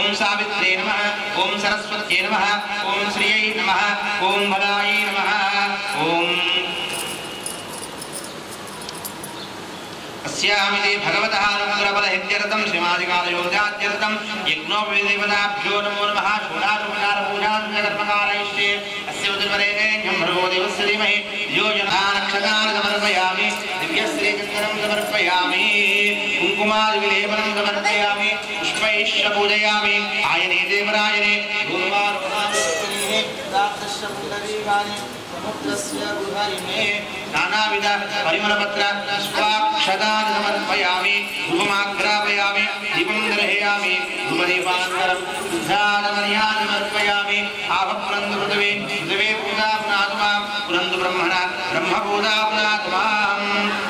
ओम सावित्रे नमः ओम सरस्वत्यै नमः ओम श्रियै नमः ओम बलायै नमः ओम अस्यामिते भगवतः अनुग्रहबलहित्यर्थं श्रीमादिकालयोगाद्यर्थं यज्ञोपविदेवताभ्यो नमो नमः षोडाशोपचारपूजाकर्मकारयिष्ये अस्य उदर्वरेण्यं भर्गोदेवस्य धीमहि योजनानक्षतान् समर्पयामि दिव्यश्रीचन्दनं समर्पयामि कुङ्कुमादिविलेपनं समर्पयामि पुष्पैश्च पूजयामि आयने देवरायने नानाविध परिमलपत्र पुष्पाक्षतानि समर्पयामि धूपमाग्रापयामि दीपं दर्शयामि धूपदीपान्तरं बुद्धानमर्यादि समर्पयामि आपपुरन्तु पृथिवी पृथिवी पूजा पुनातु मां पुरन्तु ब्रह्मणा ब्रह्मपूजा पुनातु मां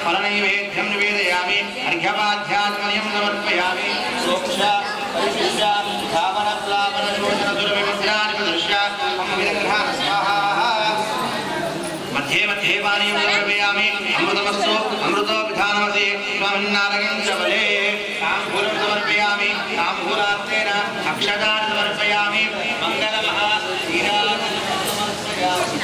फलनैवेद्यं निवेदयामि अर्घ्यपाध्यात्मनियं समर्पयामि सोक्षा परिशिष्या धावनप्लावनशोचनदुर्विमस्यानि प्रदृश्य मम विदग्धान स्वाहा मध्ये मध्ये पानीयं समर्पयामि अमृतमस्तु अमृतो विधानमसि स्वामिन्नारयं च बले ताम्बूलं समर्पयामि ताम्बूलार्तेन अक्षतानि समर्पयामि मङ्गलमः नीराजनं समर्पयामि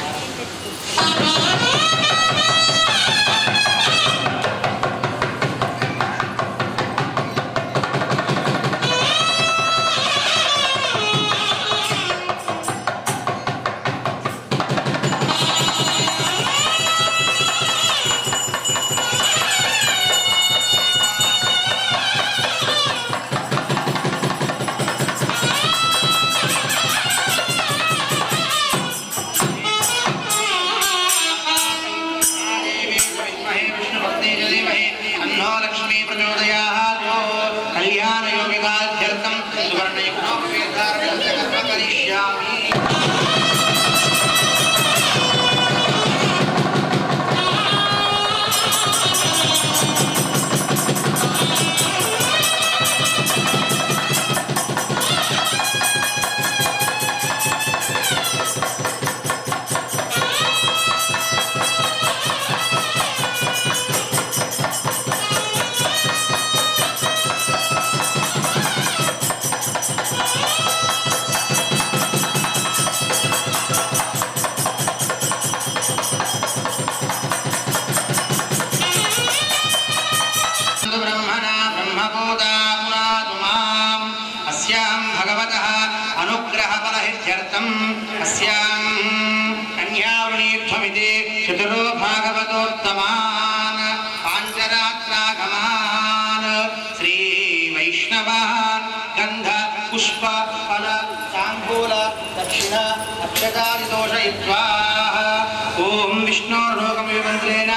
ओम विष्णोर्लोकं विमन्त्रेण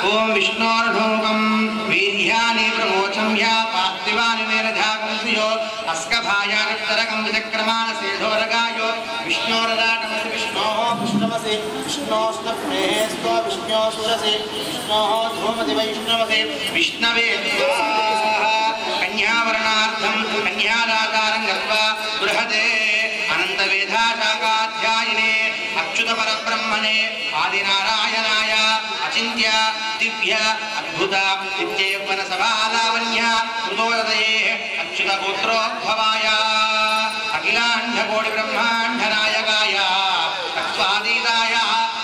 ओम विष्णोर्लोकं वीर्यानि प्रमोचं या पार्थिवानि मेरधाकं सुयो अस्कभायानुत्तरकं विचक्रमाण सेधोरगायो विष्णोरराटमसि विष्णोः कृष्णमसि विष्णोस्तप्नेस्तो विष्णोसुरसि विष्णोः धूमति वैष्णवसि विष्णवे कन्यावरणार्थं कन्यादातारं गत्वा बृहते अनन्तवेदाशाखाध्यायिने अच्युतपरब्रह्मणे आदिनारायणाय अचिन्त्य दिव्य अद्भुत नित्ययौवनसभालावण्य कृतोदये अच्युतगोत्रोद्भवाय अखिलाण्डकोटिब्रह्माण्डनायकाय तत्त्वातीताय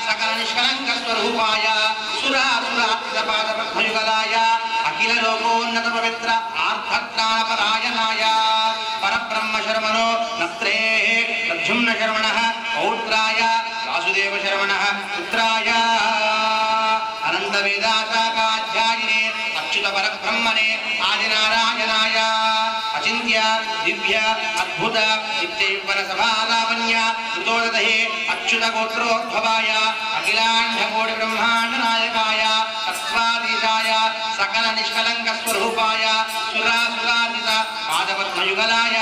सकलनिष्कलङ्कस्वरूपाय सुरासुरात्रितपादपद्मयुगलाय अखिललोकोन्नतपवित्र आर्धत्राणपरायणाय परब्रह्मशर्मणो नत्रेः प्रद्युम्नशर्मणः पौत्राय वासुदेवशर्मणः पुत्राय अनन्तवेदाशाखाध्यायिने अच्युतपरब्रह्मणे आदिनारायणाय अचिन्त्य दिव्य अद्भुत नित्ययौवनसभालावण्य कृतोदये अच्युतगोत्रोद्भवाय अखिलाण्डकोटिब्रह्माण्डनायकाय तत्त्वातीताय सकलनिष्कलङ्कस्वरूपाय सुरासुरार्जित पादपद्मयुगलाय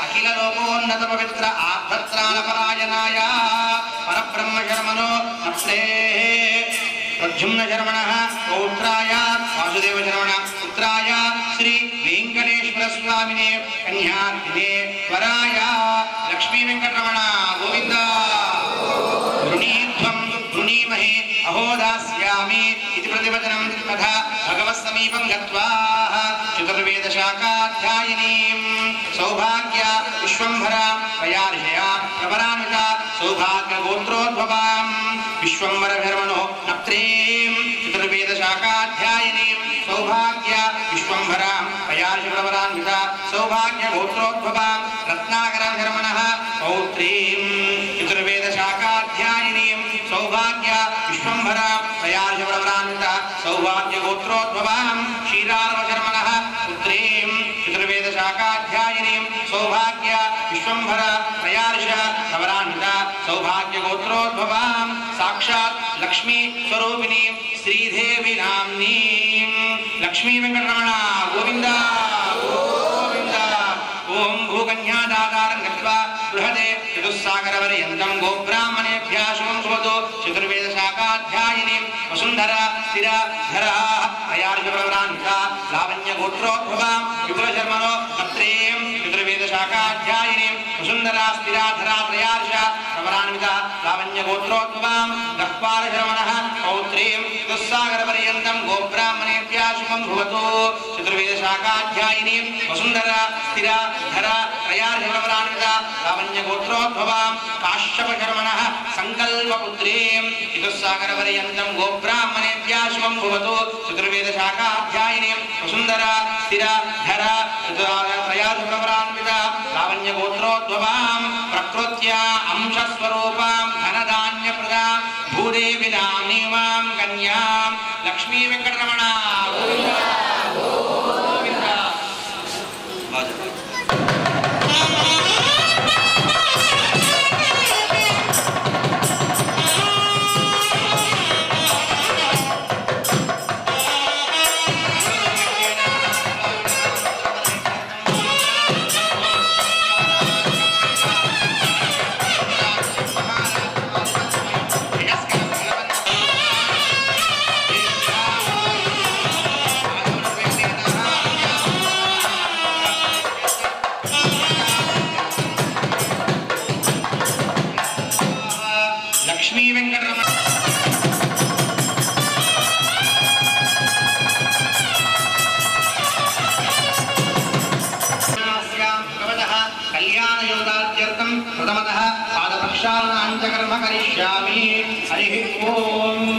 अखिललोकोन्नतपवित्र आर्धत्राणपरायणाय परब्रह्मशर्मणो नत्रेः प्रद्युम्नशर्मणः पौत्राय वासुदेवशर्मणः पुत्राय श्री वेङ्कटेश्वरस्वामिने कन्यार्थिने वराय लक्ष्मी वेङ्कटरमण गोविन्द वृणीमहे अहो दास्यामि इति प्रतिवचनं तथा भगवत्समीपं गत्वा चतुर्वेदशाखाध्यायिनीं सौभाग्य विश्वम्भरा प्रयार्षया प्रवरान्विता सौभाग्यगोत्रोद्भवां विश्वम्भरधर्मणो नप्त्रीं चतुर्वेदशाखाध्यायिनीं सौभाग्य विश्वम्भरां प्रयार्षप्रवरान्विता सौभाग्यगोत्रोद्भवां रत्नाकरधर्मणः पौत्रीं चतुर्वेदशाखाध्यायिनीं सौभाग्य विश्वम्भरां प्रयार्षप्रवरान्विता सौभाग्यगोत्रोद्भवां क्षीरार्वशर्मणः पुत्रीं चतुर्वेदशाखाध्यायिनीं सौभाग्य विश्वम्भरा प्रयार्ष प्रवरान्विता सौभाग्यगोत्रोद्भवां साक्षात् लक्ष्मी स्वरूपिणीं श्रीदेवी नाम्नीं लक्ष्मी वेंकटरमण गोविंद गोविंद ओम भूकन्यादातारं गत्वा बृहदे चतुस्सागरपर्यन्तं गोब्राह्मणेभ्यः शुभं भवतु चतुर्वेदशाखाध्यायिनीं वसुन्धरा स्थिरा धरा प्रयार्षप्रवरान्विता लावण्यगोत्रोद्भवां विपुलशर्मणो नप्त्रीं चतुर्वेदशाखाध्यायिनीं वसुन्धरा स्थिरा धरा प्रयार्ष प्रवरान्विता लावण्यगोत्रोद्भवां गह्वारशर्मणः पौत्रीं चतुस्सागरपर्यन्तं गोब्राह्मणेभ्यः शुभं भवतु चतुर्वेदशाखाध्यायिनीं वसुन्धरा स्थिरा धरा प्रयार्षप्रवरान्विता लावण्यगोत्रोद्भवां काश्यपशर्मणः संकल्पपुत्रीं चतुस्सागरपर्यन्तं गोब्राह्मणेभ्यः शुभं भवतु चतुर्वेदशाखाध्यायिनीं वसुन्धरा स्थिरा धरा प्रयार्षप्रवरान्विता लावण्यगोत्रोद्भवां प्रकृत्या अंशस्वरूपां धनधान्यप्रदां भूदेवी नाम्नीमां कन्यां लक्ष्मी वेंकटरमण गोविंद गोविंद लक्ष्मी वेंकटरमण भगवतः कल्याणयोगाद्यर्थं प्रथमतः पादप्रक्षालनाञ्च कर्म करिष्यामि हरिः ओम्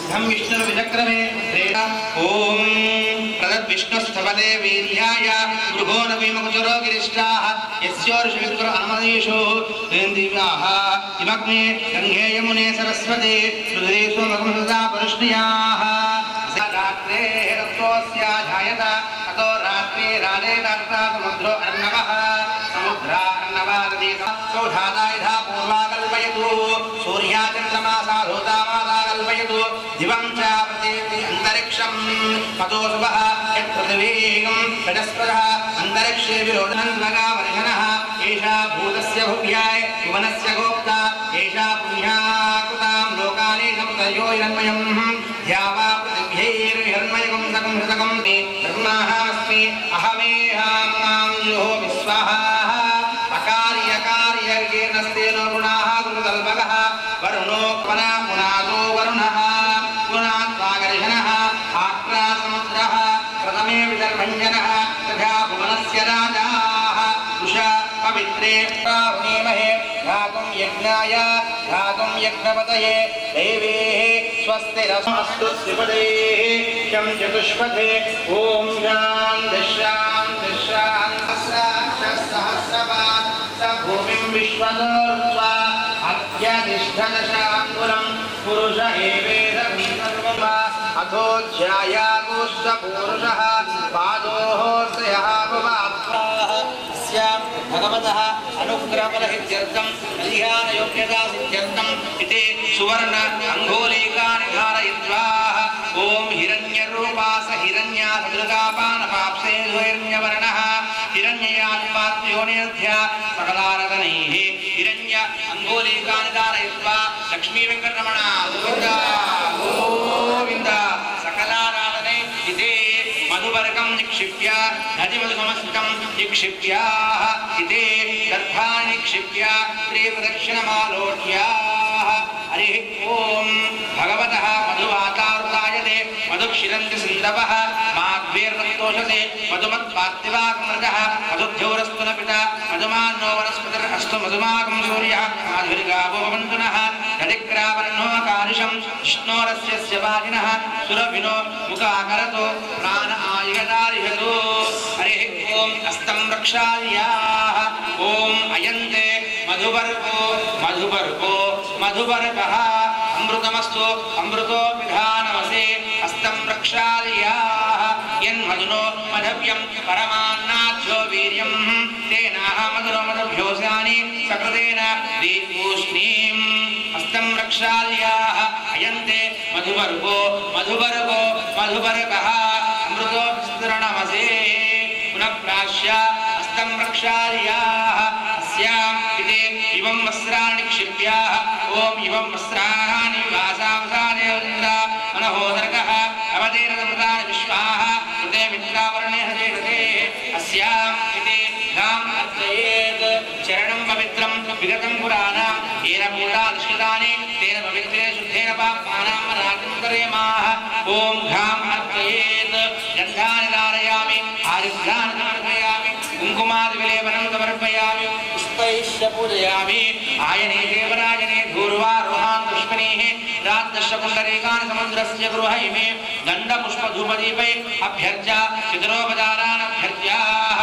इदं विष्णुर्विचक्रमे ओम प्रदद्विष्णुस्थपदे वीर्याय गृहो न विमुखचरो गिरिष्टाः यस्योर्षविक्र अनुमदेषु दिव्याः इमग्ने गङ्गे यमुने सरस्वती रुद्रे सोमकं सदा पुरुष्ण्याः रात्रे रत्तोऽस्या ध्यायत अतो रात्रे राधे दाता समुद्रो अर्णवः समुद्रा अर्णवा नदी सौधादायधा पूर्वा कल्पयतु सूर्या चन्द्रमा साधूता माता कल्पयतु दिवं च पृथिवी अन्तरिक्षं पदो शुभः यत्पृथिवीं रजस्पदः अन्तरिक्षे विरोधनन्वगा वर्षणः एषा भूतस्य भुव्याय भुवनस्य गोप्ता एषा पुण्याकृतां लोकानेशं तयोर्मयं ध्यावा पृथिव्यैर्हिरण्मयकं सकं हृतकं ते ब्रह्माहमस्मि अहमेहां मां जुहोमि स्वाहा अकार्यकार्यकेनस्तेनो गुणाः गुरुकल्पकः वरुणो पुनः पुनादो वरुणः पुनात्वागर्षणः आक्रा समुद्रः प्रथमे विदर्भञ्जनः तथा भुवनस्य राजाः उषा पवित्रे प्राहुणीमहे धातुं यज्ञाय धातुं यज्ञपतये देवेः स्वस्तिरस्तु त्रिपदेः शं चतुष्पथे ॐ शान्तिः शान्तिः शान्तिः सहस्रपात् स भूमिं विश्वदोर्त्वा अत्यधिष्ठदशाङ्गुलं पुरुष एवेदं सर्वम् अथोऽध्यायागुश्च पुरुषः पादोः श्रयः भवात्माः अस्यां भगवतः अनुग्रहफलसिद्ध्यर्थं कल्याणयोग्यता सिद्ध्यर्थम् इति सुवर्ण अङ्गोलीकानि धारयित्वा ॐ हिरण्यरूपास हिरण्यासदृगापानपाप्से हिरण्यवर्णः हिरण्ययात्पात्योनिर्ध्या सकलारदनैः हिरण्य अङ्गोलीकानि धारयित्वा लक्ष्मी वेंकटरमण गोविन्द गोविन्द सकलाराधने इति मधुपर्कं निक्षिप्य नदिमधुसमस्तं निक्षिप्य इति दर्भानि निक्षिप्य श्रीप्रदक्षिणमालोक्य हरि हरि ओम भगवतः मधुवातारुतायते मधुक्षिरन्ति सिन्धवः माध्वेर्नक्तोषते मधुमत्पार्थिवाकमृतः मधुद्यौरस्तु न पिता मधुमान्नो वनस्पतिरस्तु मधुमाकं सूर्यः माधुर्गावो भवन्तु नः दधिक्रावन्नो कारिषं विष्णोरस्य वाजिनः सुरभिनो मुखाकरतो प्राण आयुगदारिहतो हरिः ओम अस्तं रक्षायाः ओम अयन्ते मधुवर्गो मधुवर्गो मधुवर्गः अमृतमस्तु अमृतो विधानमसे अस्तं रक्षायाः यन्मधुनो मधव्यं परमान्नाद्यो वीर्यं तेनाह मधुरो मधुभ्योऽस्यानि सकृतेन दीपूष्णीम् अस्तं रक्षायाः अयन्ते मधुवर्गो मधुवर्गो मधुवर्गः अमृतो विस्तरणमसे पुनः प्राश्य अस्तं रक्षायाः अस्यां इति इवं वस्त्राणि क्षिप्याः ओम इवं वस्त्राणि वासावसानेन्द्र मनहोदर्गः अवतीर्णमृतानि विश्वाः कृते मित्रावर्णे हजेते अस्यां इति गाम् अर्चयेत् चरणं पवित्रं विगतं पुराणां येन भूतानि तेन पवित्रे शुद्धेन पापानां राजं करेमाः ओम गाम् अर्चयेत् गन्धानि धारयामि आयुधानि धारयामि कुङ्कुमादिविलेपनं समर्पयामि पुष्पैश्च पूजयामि आयने देवराजने धूर्वारोहान् पुष्पणेः राजदशकुण्डरीकान् समुद्रस्य गृहैमे गन्धपुष्पधूपदीपै अभ्यर्च्य पितरोपचारान् अभ्यर्च्याः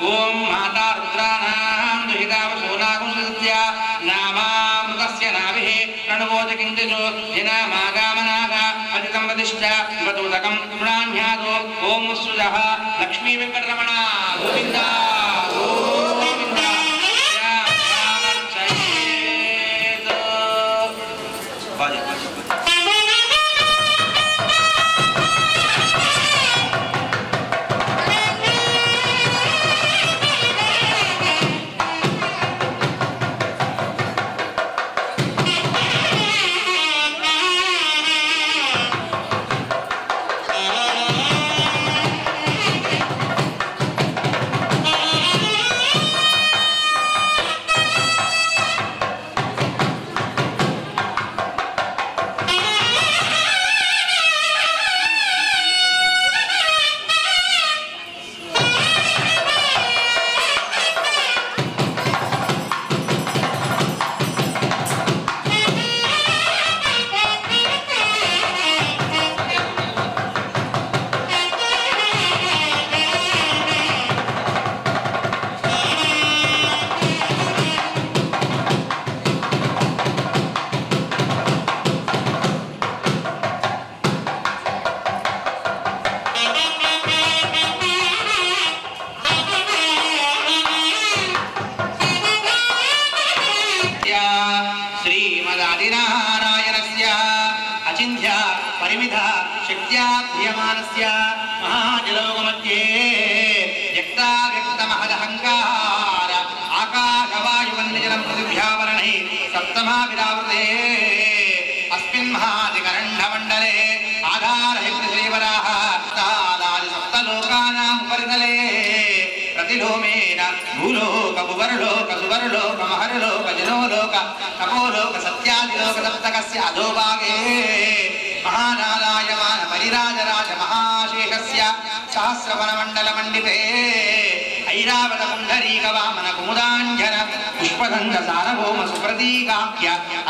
ॐ माता रुद्राणां दुहितावसोनागुंसत्या नामामृतस्य नाभिः प्रणवोद किञ्चितो जनामागामनागा अतितं वदिष्ठ वदूदकं पुराण्यादो ॐ सुजः लक्ष्मी वेङ्कटरमण गोविन्द गोविन्द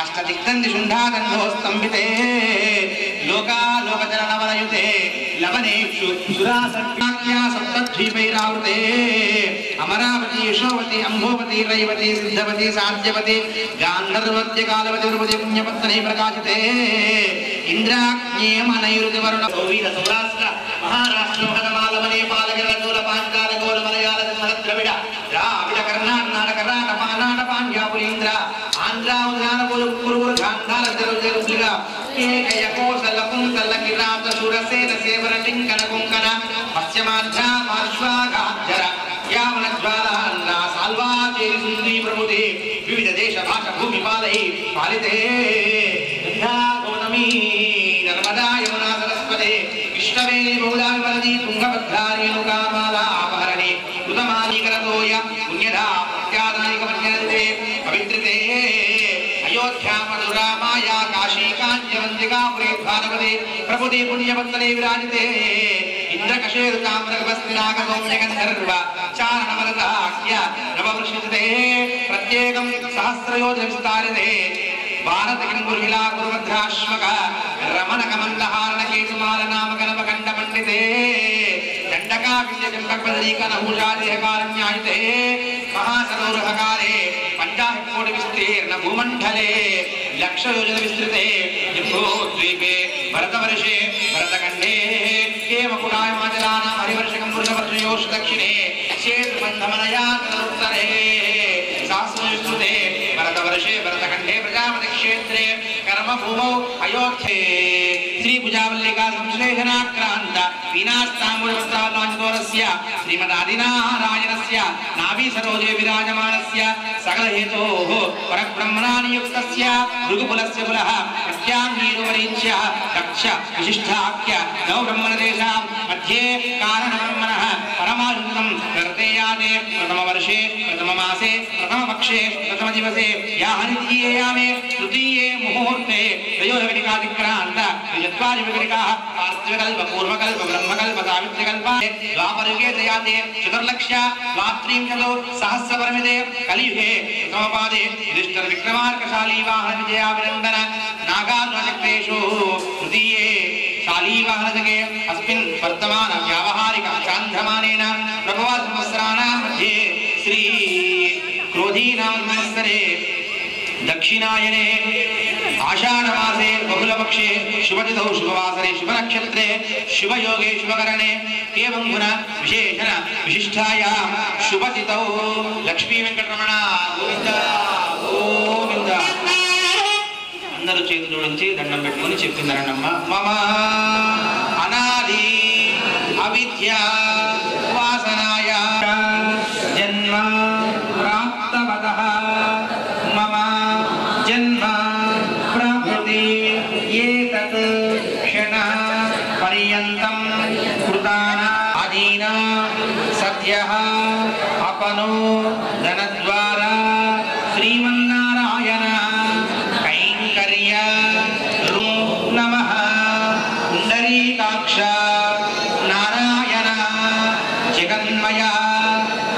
अष्टदिग्दन्तिशुण्डादन्धोस्तम्भिते लोकालोकजननवनयुते लवनेषु सुरासत्याख्या सप्तद्वीपैरावृते अमरावती यशोवती अम्भोवती रैवती सिद्धवती साध्यवती गान्धर्वत्य कालवती द्रौपदी पुण्यपत्नी प्रकाशिते इन्द्राग्नेयमनैरुतिवरुण वीरसौराष्ट्र महाराष्ट्र महदमालवने पालगिरजोल पाञ्चाल गोल मलयाल द्रविड द्राविड कर्णाटक राटपानाट पाण्ड्यापुरीन्द्र आंध्र उद्यान कुरुकुर Gandhara जरुजरुलिगा Kekaya Kosal quintal Kirat Sursen saver टिंकन कुंकन पश्चिमाध्या पार्श्वागाधर यावन ज्वालान्ना साल्वा cherry सुंदरी प्रमुदे विविध देश भाषा भूमि पालहि पालिते गंगा गौतमी नर्मदा यमुना सरस्वती कृष्णवेणी बहुलाभि वरदी तुंगभद्रा रेणुकामाला अपहरणे उदमानीकरतोय पुण्यधा प्रत्यादानिक पञ्चनदे पवित्रते अयोध्या मधुर मनोरामाया काशी कांचवंतिका पुरी भानुपति प्रभुति पुण्यवत्तले विराजिते इंद्रकशेरु ताम्रगस्तिनागसौम्यगन्धर्व चारणमलदाख्य नववृषिते प्रत्येकं सहस्रयोजन विस्तारिते भारत किंगुर्विला गुरुभद्राश्मक रमण कमंडहारण केतुमाल नाम गणप खंड पंडिते दंडका विद्य चंपकपदरीका नहुषादेह कारण्यायते महासरोरहकारे पंचाकोटि विस्तीर्ण भूमंडले लक्ष योजन विस्तृते जम्बो द्वीपे भरतवर्षे भरतखंडे हेमकुटाय माचलानां हरिवर्षकं पुरुषवर्षयोष दक्षिणे शेतबन्धमनयातरुत्तरे सहस्रविस्तृते भरतवर्षे भरतखंडे प्रजापति क्षेत्रे कर्मभूमौ अयोध्ये श्री भुजावल्लिका संश्लेषणाक्रांत वीणास्ताम्बूलवस्त्रावलाञ्चितोरस्य श्रीमदादिनारायणस्य नाभि सरोजे विराजमानस्य सकलहेतोः परब्रह्मणा नियुक्तस्य भृगुकुलस्य कुलः प्रत्याङ्गीरुवरीच्य दक्ष विशिष्टाख्य नवब्रह्मणदेशां मध्ये कारणब्रह्मणः परमायुक्तं प्रवर्तेयाते प्रथमवर्षे प्रथममासे प्रथमपक्षे प्रथमदिवसे याहनिधीययामे तृतीये मुहूर्ते त्रयोदशघटिकातिक्रान्त चत्वारिघटिकाः पार्थिवकल्प पूर्वकल्प ब्रह्मकल्प सावित्रिकल्प द्वापरयुगे जयाते चतुर्लक्ष द्वात्रिंशतो सहस्रपरिमिते कलियुगे प्रथमपादे युधिष्ठिर विक्रमार्कशाली वाहन विजयाभिनन्दन नागार्जुनचक्रेषु तृतीये शालीवाहनजगे अस्मिन् वर्तमान व्यावहारिक चान्द्रमानेन प्रभवा संवत्सराणां मध्ये श्री क्रोधीनां संवत्सरे दक्षिणायने आषाढ़मासे बहुलपक्षे शुभतिथौ शुभवासरे शुभनक्षत्रे शुभयोगे शुभकरणे एवं गुण विशेषण विशिष्टायां शुभतिथौ लक्ष्मी वेंकटरमण गोविंद गोविंद अंदरू చేతులు జోడించి దండం పెట్టుకొని చెప్తున్నారన్నమ్మ మమ అనాది అవిద్య వాసనాయ జన్మ ప్రాప్తవతః మమ జన్మ ప్రాప్తి ఏతత్ క్షణ పర్యంతం కృతాన అదీనా సత్యః అపనో ధనద్వారా శ్రీమన్నారాయణ కైంకర్య నమః పుండరీకాక్ష నారాయణ జగన్మయ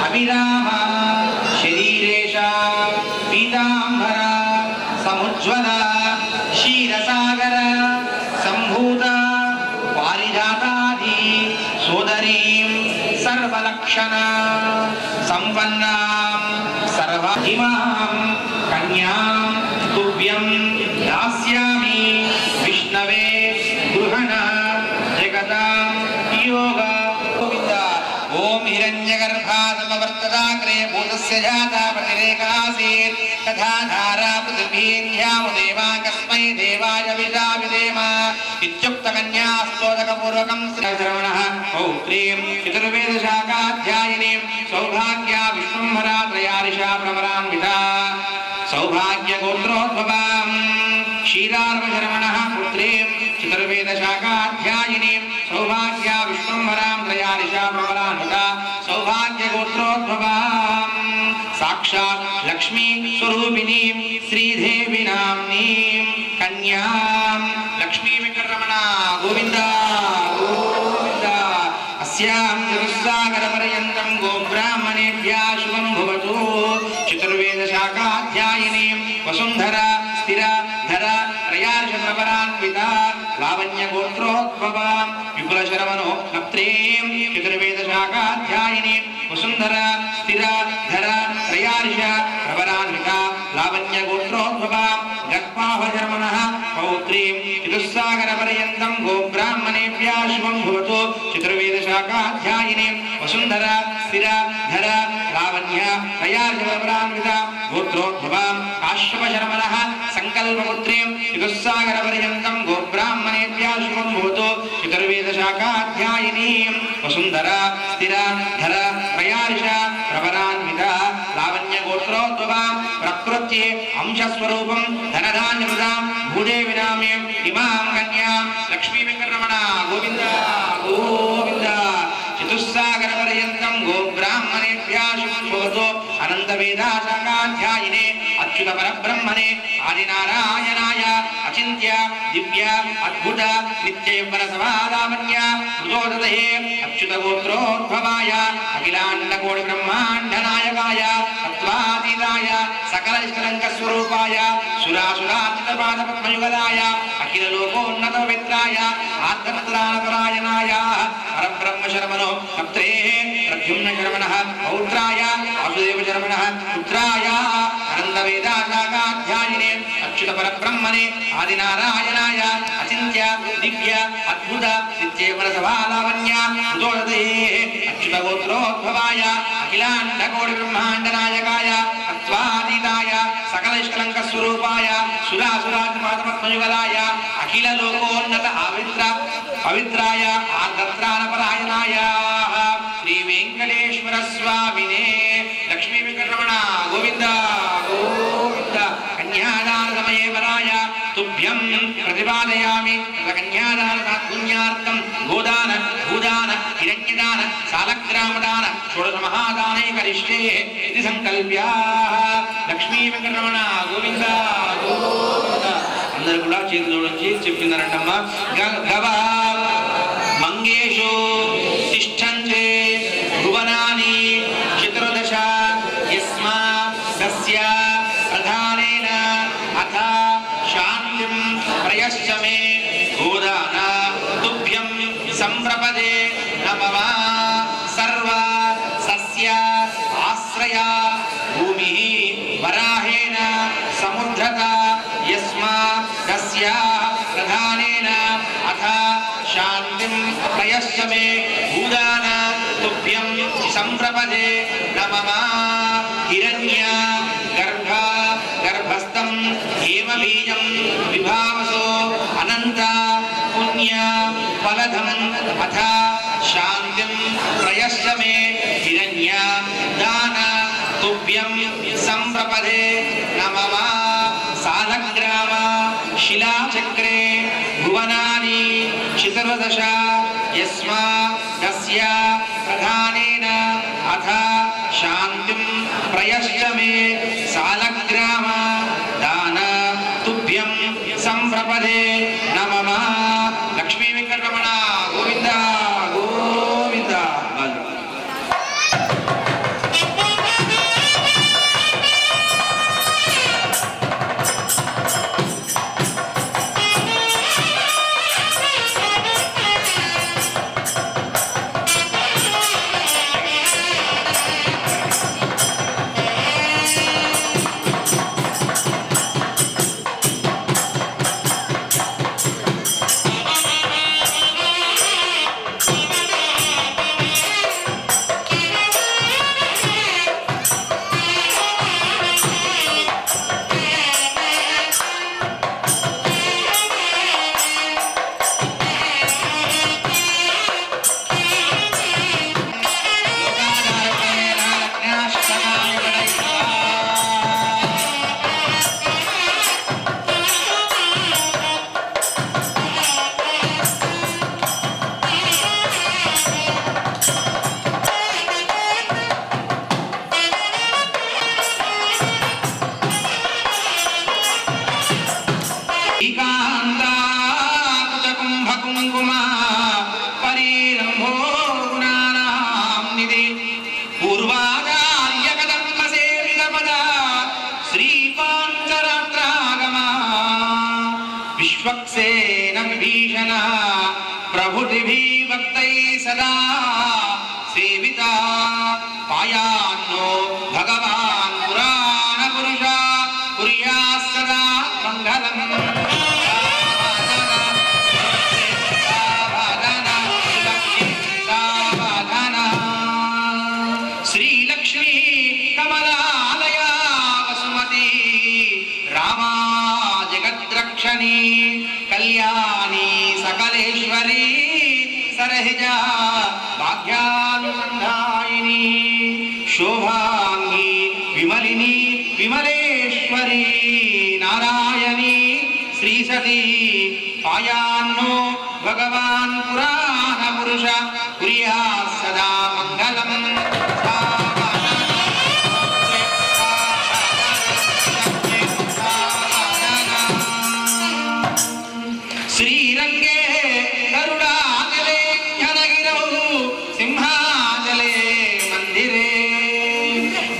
అభిరామ శరీరేశ పీతాంబర సముజ్వల క్షీరసాగర సంభూత పారిజాతాది సోదరీం సర్వలక్షణ సంపన్నాం సర్వహిమాం కన్యాం తుభ్యం దాస్యామి విష్ణవే గృహణ జగతాం యోగ గోవింద ఓం హిరణ్యగర్భా సమవర్తదాగ్రే భూతస్య జాతా పతిరేకాసీత్ తథా ధారా పృథివీన్యాము దేవాకస్మై దేవాయ విజావిదేమ ఇత్యుక్త కన్యాస్తోదకపూర్వకం శ్రవణః పౌత్రీం చతుర్వేదశాఖాధ్యాయినీం సౌభాగ్యా విశ్వంభరా త్రయారిషా భ్రమరాన్వితా సౌభాగ్యగోత్రోద్భవాం క్షీరార్వశరవణః పుత్రీం చతుర్వేదశాఖాధ్యాయినీం సౌభాగ్యా విశ్వంభరాం త్రయారిషా భ్రమరాన్వితా సౌభాగ్యగోత్రోద్భవాం సాక్షాత్ లక్ష్మీ స్వరూపిణీం శ్రీదేవి నామ్నీం కన్యాం లక్ష్మీ వెంకటరమణ గోవింద గోవింద అస్యాం చతుస్సాగర పర్యంతం గోబ్రాహ్మణేభ్యः శుభం భవతు చతుర్వేదశాఖాధ్యాయినీం వసుంధర స్థిర ధర త్రయార్ష ప్రవరాన్విత లావణ్యగోత్రోద్భవాం విపులశరవణో నప్త్రీం చతుర్వేదశాఖాధ్యాయినీం వసుంధర స్థిర ధర త్రయార్ష ప్రవరాన్విత లావణ్యగోత్రోద్భవాం గర్భాభశర్మణః పౌత్రీం చతుస్సాగర పర్యంతం గోబ్రాహ్మణేభ్యः శుభం భవతు చతుర్వేదశాఖాధ్యాయినీం వసుంధర స్థిర ధర లావణ్య త్రయార్ష ప్రవరాన్విత గోత్రోద్భవాం కాశ్యపశర్మణః సంకల్పపుత్రీం చతుస్సాగర పర్యంతం గోబ్రాహ్మణేభ్యः శుభం భవతు చతుర్వేదశాఖాధ్యాయినీం వసుంధర స్థిర ధర త్రయార్ష ప్రవరాన్విత లావణ్యగోత్రోద్భవాం ప్రకృత్యే అంశస్వరూపం ధనధాన్యమృదాం భూదేవి నామ్యం ఇమాం కన్యాం లక్ష్మీ వెంకటరమణ గోవింద గోవింద చతుస్సాగర పర్యంతం గోబ్రాహ్మణేభ్యः శుభం భవతు అనంత వేదాశాఖాధ్యాయినే अच्युत परब्रह्मणे आदिनारायणाय अचिन्त्य दिव्य अद्भुत नित्ययौवन समादामन्य मृदोदये अच्युत गोत्रोद्भवाय अखिलाण्डकोटि ब्रह्माण्ड नायकाय तत्त्वातीताय सकल निष्कलंक स्वरूपाय सुरासुरार्चित पाद पद्मयुगलाय अखिल लोकोन्नत पवित्राय आर्तत्राणपरायणाय परब्रह्म शर्मणो कप्त्रे प्रद्युम्न शर्मणः पौत्राय वासुदेव शर्मणः पुत्राय अनन्तवेदाशाखाध्यायिने अच्युत परब्रह्मणे आदिनारायणाय अचिन्त्य दिव्य अद्भुत नित्ययौवन समालावण्य मृदोदये अच्युत गोत्रोद्भवाय अखिलाण्डकोटि ब्रह्माण्ड नायकाय तत्त्वातीताय सकल निष्कलंक स्वरूपाय सुरासुरार्चित पद्मयुगलाय अखिल लोकोन्नत पवित्राय आर्तत्राणपरायणाय श्री वेंकटेश्वर स्वामिने लक्ष्मी वेंकटरमण गोविंद गोविंद कन्यादान समये वराय तुभ्यं प्रतिपादयामि कन्यादान तात्पुण्यार्थं गोदान भूदान हिरण्यदान सालग्रामदान षोडश महादाने करिष्ये इति संकल्प्य लक्ष्मी वेंकटरमण गोविंद गोविंद अंदर కూడా చేతులు జోడించి చెప్పినారంటమ్మ గవ మంగేషు తిష్టంతే భువనాని చతుర్దశ యస్మా తస్య ప్రధానేన అథ శాంతిం ప్రయశ్చమే గోదాన తుభ్యం సంప్రపదే నమః సర్వ సస్య ఆశ్రయ భూమి వరాహేన సముద్రత యస్మా తస్య ప్రధానేన అథ శాంతిం ప్రయశ్చమే భూదాన తుభ్యం సంప్రపదే నమః హిరణ్య గర్భస్థం హేమ బీజం విభావసో అనంత పుణ్య ఫలదం అథ శాంతిం ప్రయశ్చమే హిరణ్య దాన తుభ్యం సంప్రపదే నమః సాలగ్రామ శిలాచక్రే భువనాని చతుర్దశ యస్మా తస్య ప్రధానేన అథ శాంతిం ప్రయశ్చమే సాలగ్రామ దాన తుభ్యం సంప్రపదే నమః లక్ష్మీ వెంకటరమణ గోవింద గోవింద विश्वक्सेन विभीषण प्रभुतिभिः सदा सेविता पायान्नो भगवान् पुराण पुरुष कुर्यात् सदा मङ्गलम् श्रीलक्ष्मी कमलालया वसुमती रामा जगद्रक्षणी कल्याणी सकलेश्वरी सरहिजा भाग्यानुसंधायिनी शोभांगी विमलिनी विमलेश्वरी नारायणी श्रीसती पायान्नो भगवान् पुराण पुरुष कुर्यात् सदा मङ्गलम्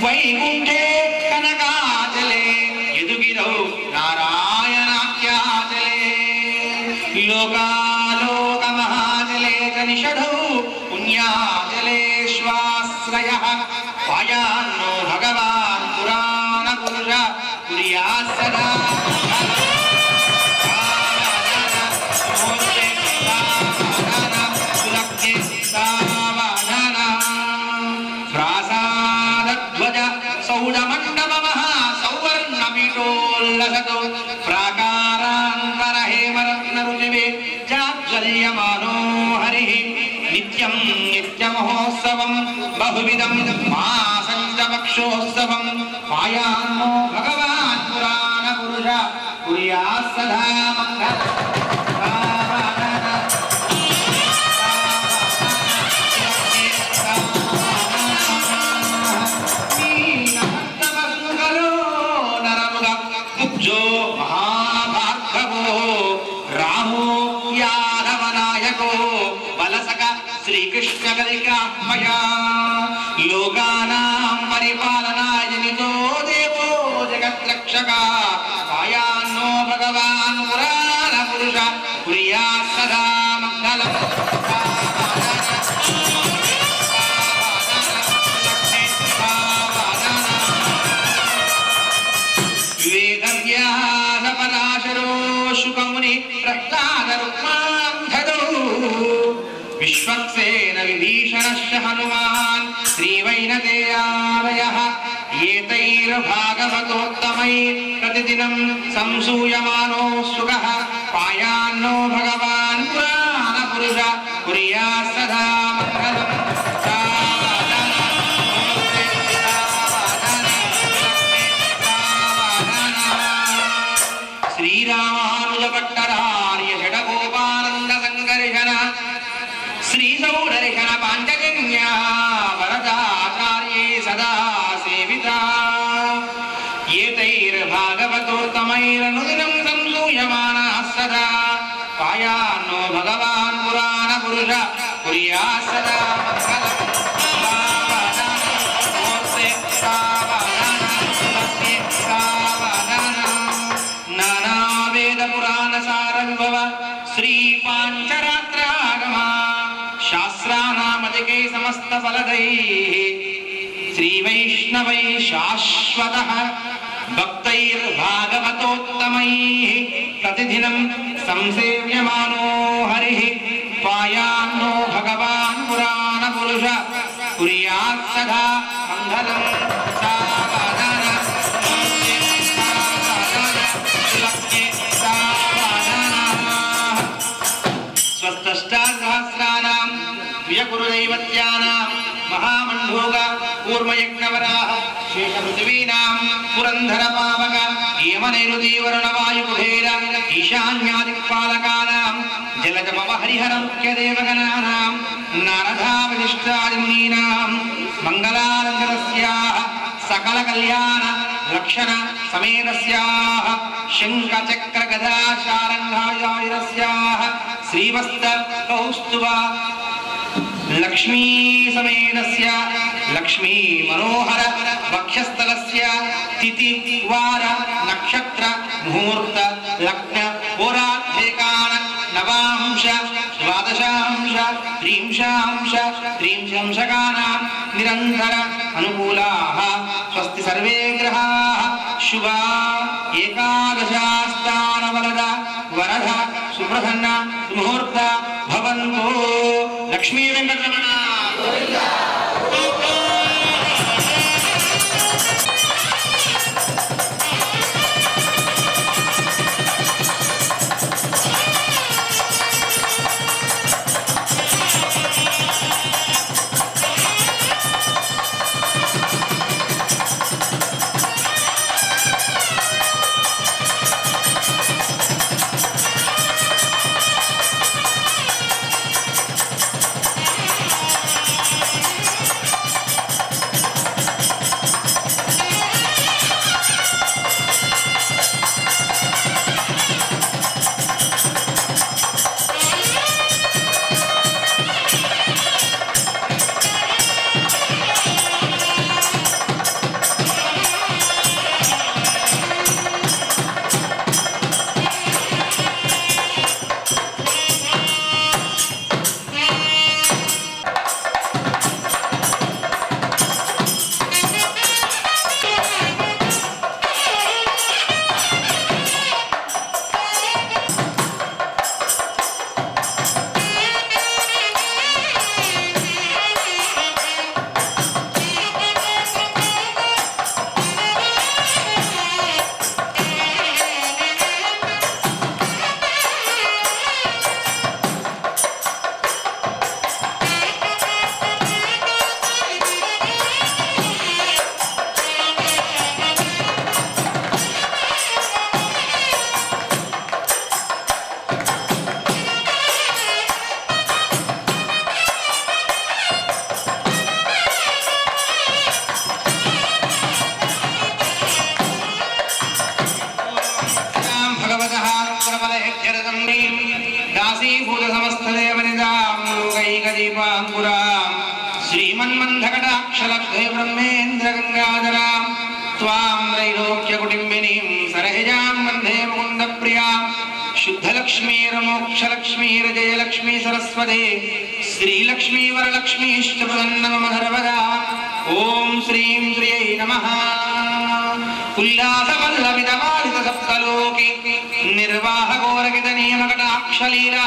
వైకుంఠే కనకాచలే యదుగిరౌ నారాయణాఖ్యాచలే లోకాలోక మహాచలే చ నిషధౌ పుణ్యాచలే శ్వాశ్రయః పాయాన్నో భగవాన్ పురాణ పురుష కుర్యాత్ సదా సౌవర్ణపీఠోల్లసతో ప్రాకారాంతరహేమరత్నరుచివే జాజ్వల్యమానో హరిః నిత్యం నిత్యమహోత్సవం బహువిధం మాసం చ పక్షోత్సవం పాయాన్నో భగవాన్ పురాణ పురుష కుర్యాత్ సదా మంగళం శ్రీకృష్ణ కలికాత్మయా లోకానాం పరిపాలనాయ నితో దేవో జగద్రక్షక పాయాన్నో భగవాన్ పురాణ పురుష కుర్యాత్ సదా మంగళం వేదవ్యాస పరాశరో శుకముని ప్రహ్లాద రుక్మాంధదౌ విశ్వక్సేన విభీషణశ్చ హనుమాన్ శ్రీవైనతేయాలయః ఏతైర్భాగవతోత్తమైః ప్రతిదినం సంసూయమానో సుఖః పాయాన్నో భగవాన్ పురాణ పురుష కుర్యాత్ సదా మంగళం శ్రీరామానుజ భట్టరార్య షడగోపానంద సంకర్షణ శ్రీ సౌదర్శన పాంచజన్యా వరదాచార్యే సదా సేవితా ఏతైర్భాగవతోత్తమైరనుదినం సంసూయమానః సదా పాయాన్నో భగవాన్ పురాణ పురుష కుర్యాత్ సదా నానావేద పురాణ సార విభవ శ్రీ పాంచరాత్రాగమా శాస్త్రానామధికే సమస్త ఫలదైః శ్రీ వైష్ణవై శాశ్వతః భక్తైర్భాగవతోత్తమైః ప్రతిదినం సంసేవ్యమానో హరిః పాయాన్నో భగవాన్ పురాణ పురుష కుర్యాత్ సదా మంగళం సావధాన స్వస్థష్టాసహస్రానాం వ్యకురుదైవత్యానాం మహామండోగ కూర్మయజ్ఞవరాహ శేషపృథివీనాం పురంధర పావక యమనైరుదీవరుణవాయుకుబేర ఈశాన్యాదిక్పాలకానాం జలజపవ హరిహర ముఖ్యదేవగణానాం నారదావశిష్టాదిమునీనాం మంగళాలంకరస్యాః సకల కళ్యాణ లక్షణ సమేతస్యాః శంఖ చక్ర గదా శారంగాయుధస్యాః శ్రీవస్త కౌస్తుభ లక్ష్మీ సమేతస్య లక్ష్మీ మనోహర వక్షస్థలస్య తిథి వార నక్షత్ర ముహూర్త లగ్న హోరాధ్యేకాన నవాంశ ద్వాదశాంశ త్రింశంశకానాం నిరంతర అనుకూలాః స్వస్తి సర్వే గ్రహాః శుభా ఏకాదశాస్థానవరద వరద సుప్రసన్న ముహూర్త భవంతు లక్ష్మీ వెంకటరమణ देवाङ्कुराम् श्रीमन्मन्धकटाक्षलब्धे ब्रह्मेन्द्र गंगाधराम् त्वां त्रैलोक्यकुटिम्बिनीं सरहिजां वन्दे मुकुन्दप्रियाम् शुद्धलक्ष्मीर्मोक्षलक्ष्मीर्जयलक्ष्मी सरस्वती श्रीलक्ष्मी वरलक्ष्मीश्च प्रसन्नमहर्वदा ओं श्रीं श्रियै नमः उल्लासवल्लभितवारितसप्तलोके निर्वाहघोरकितनियमकटाक्षलीला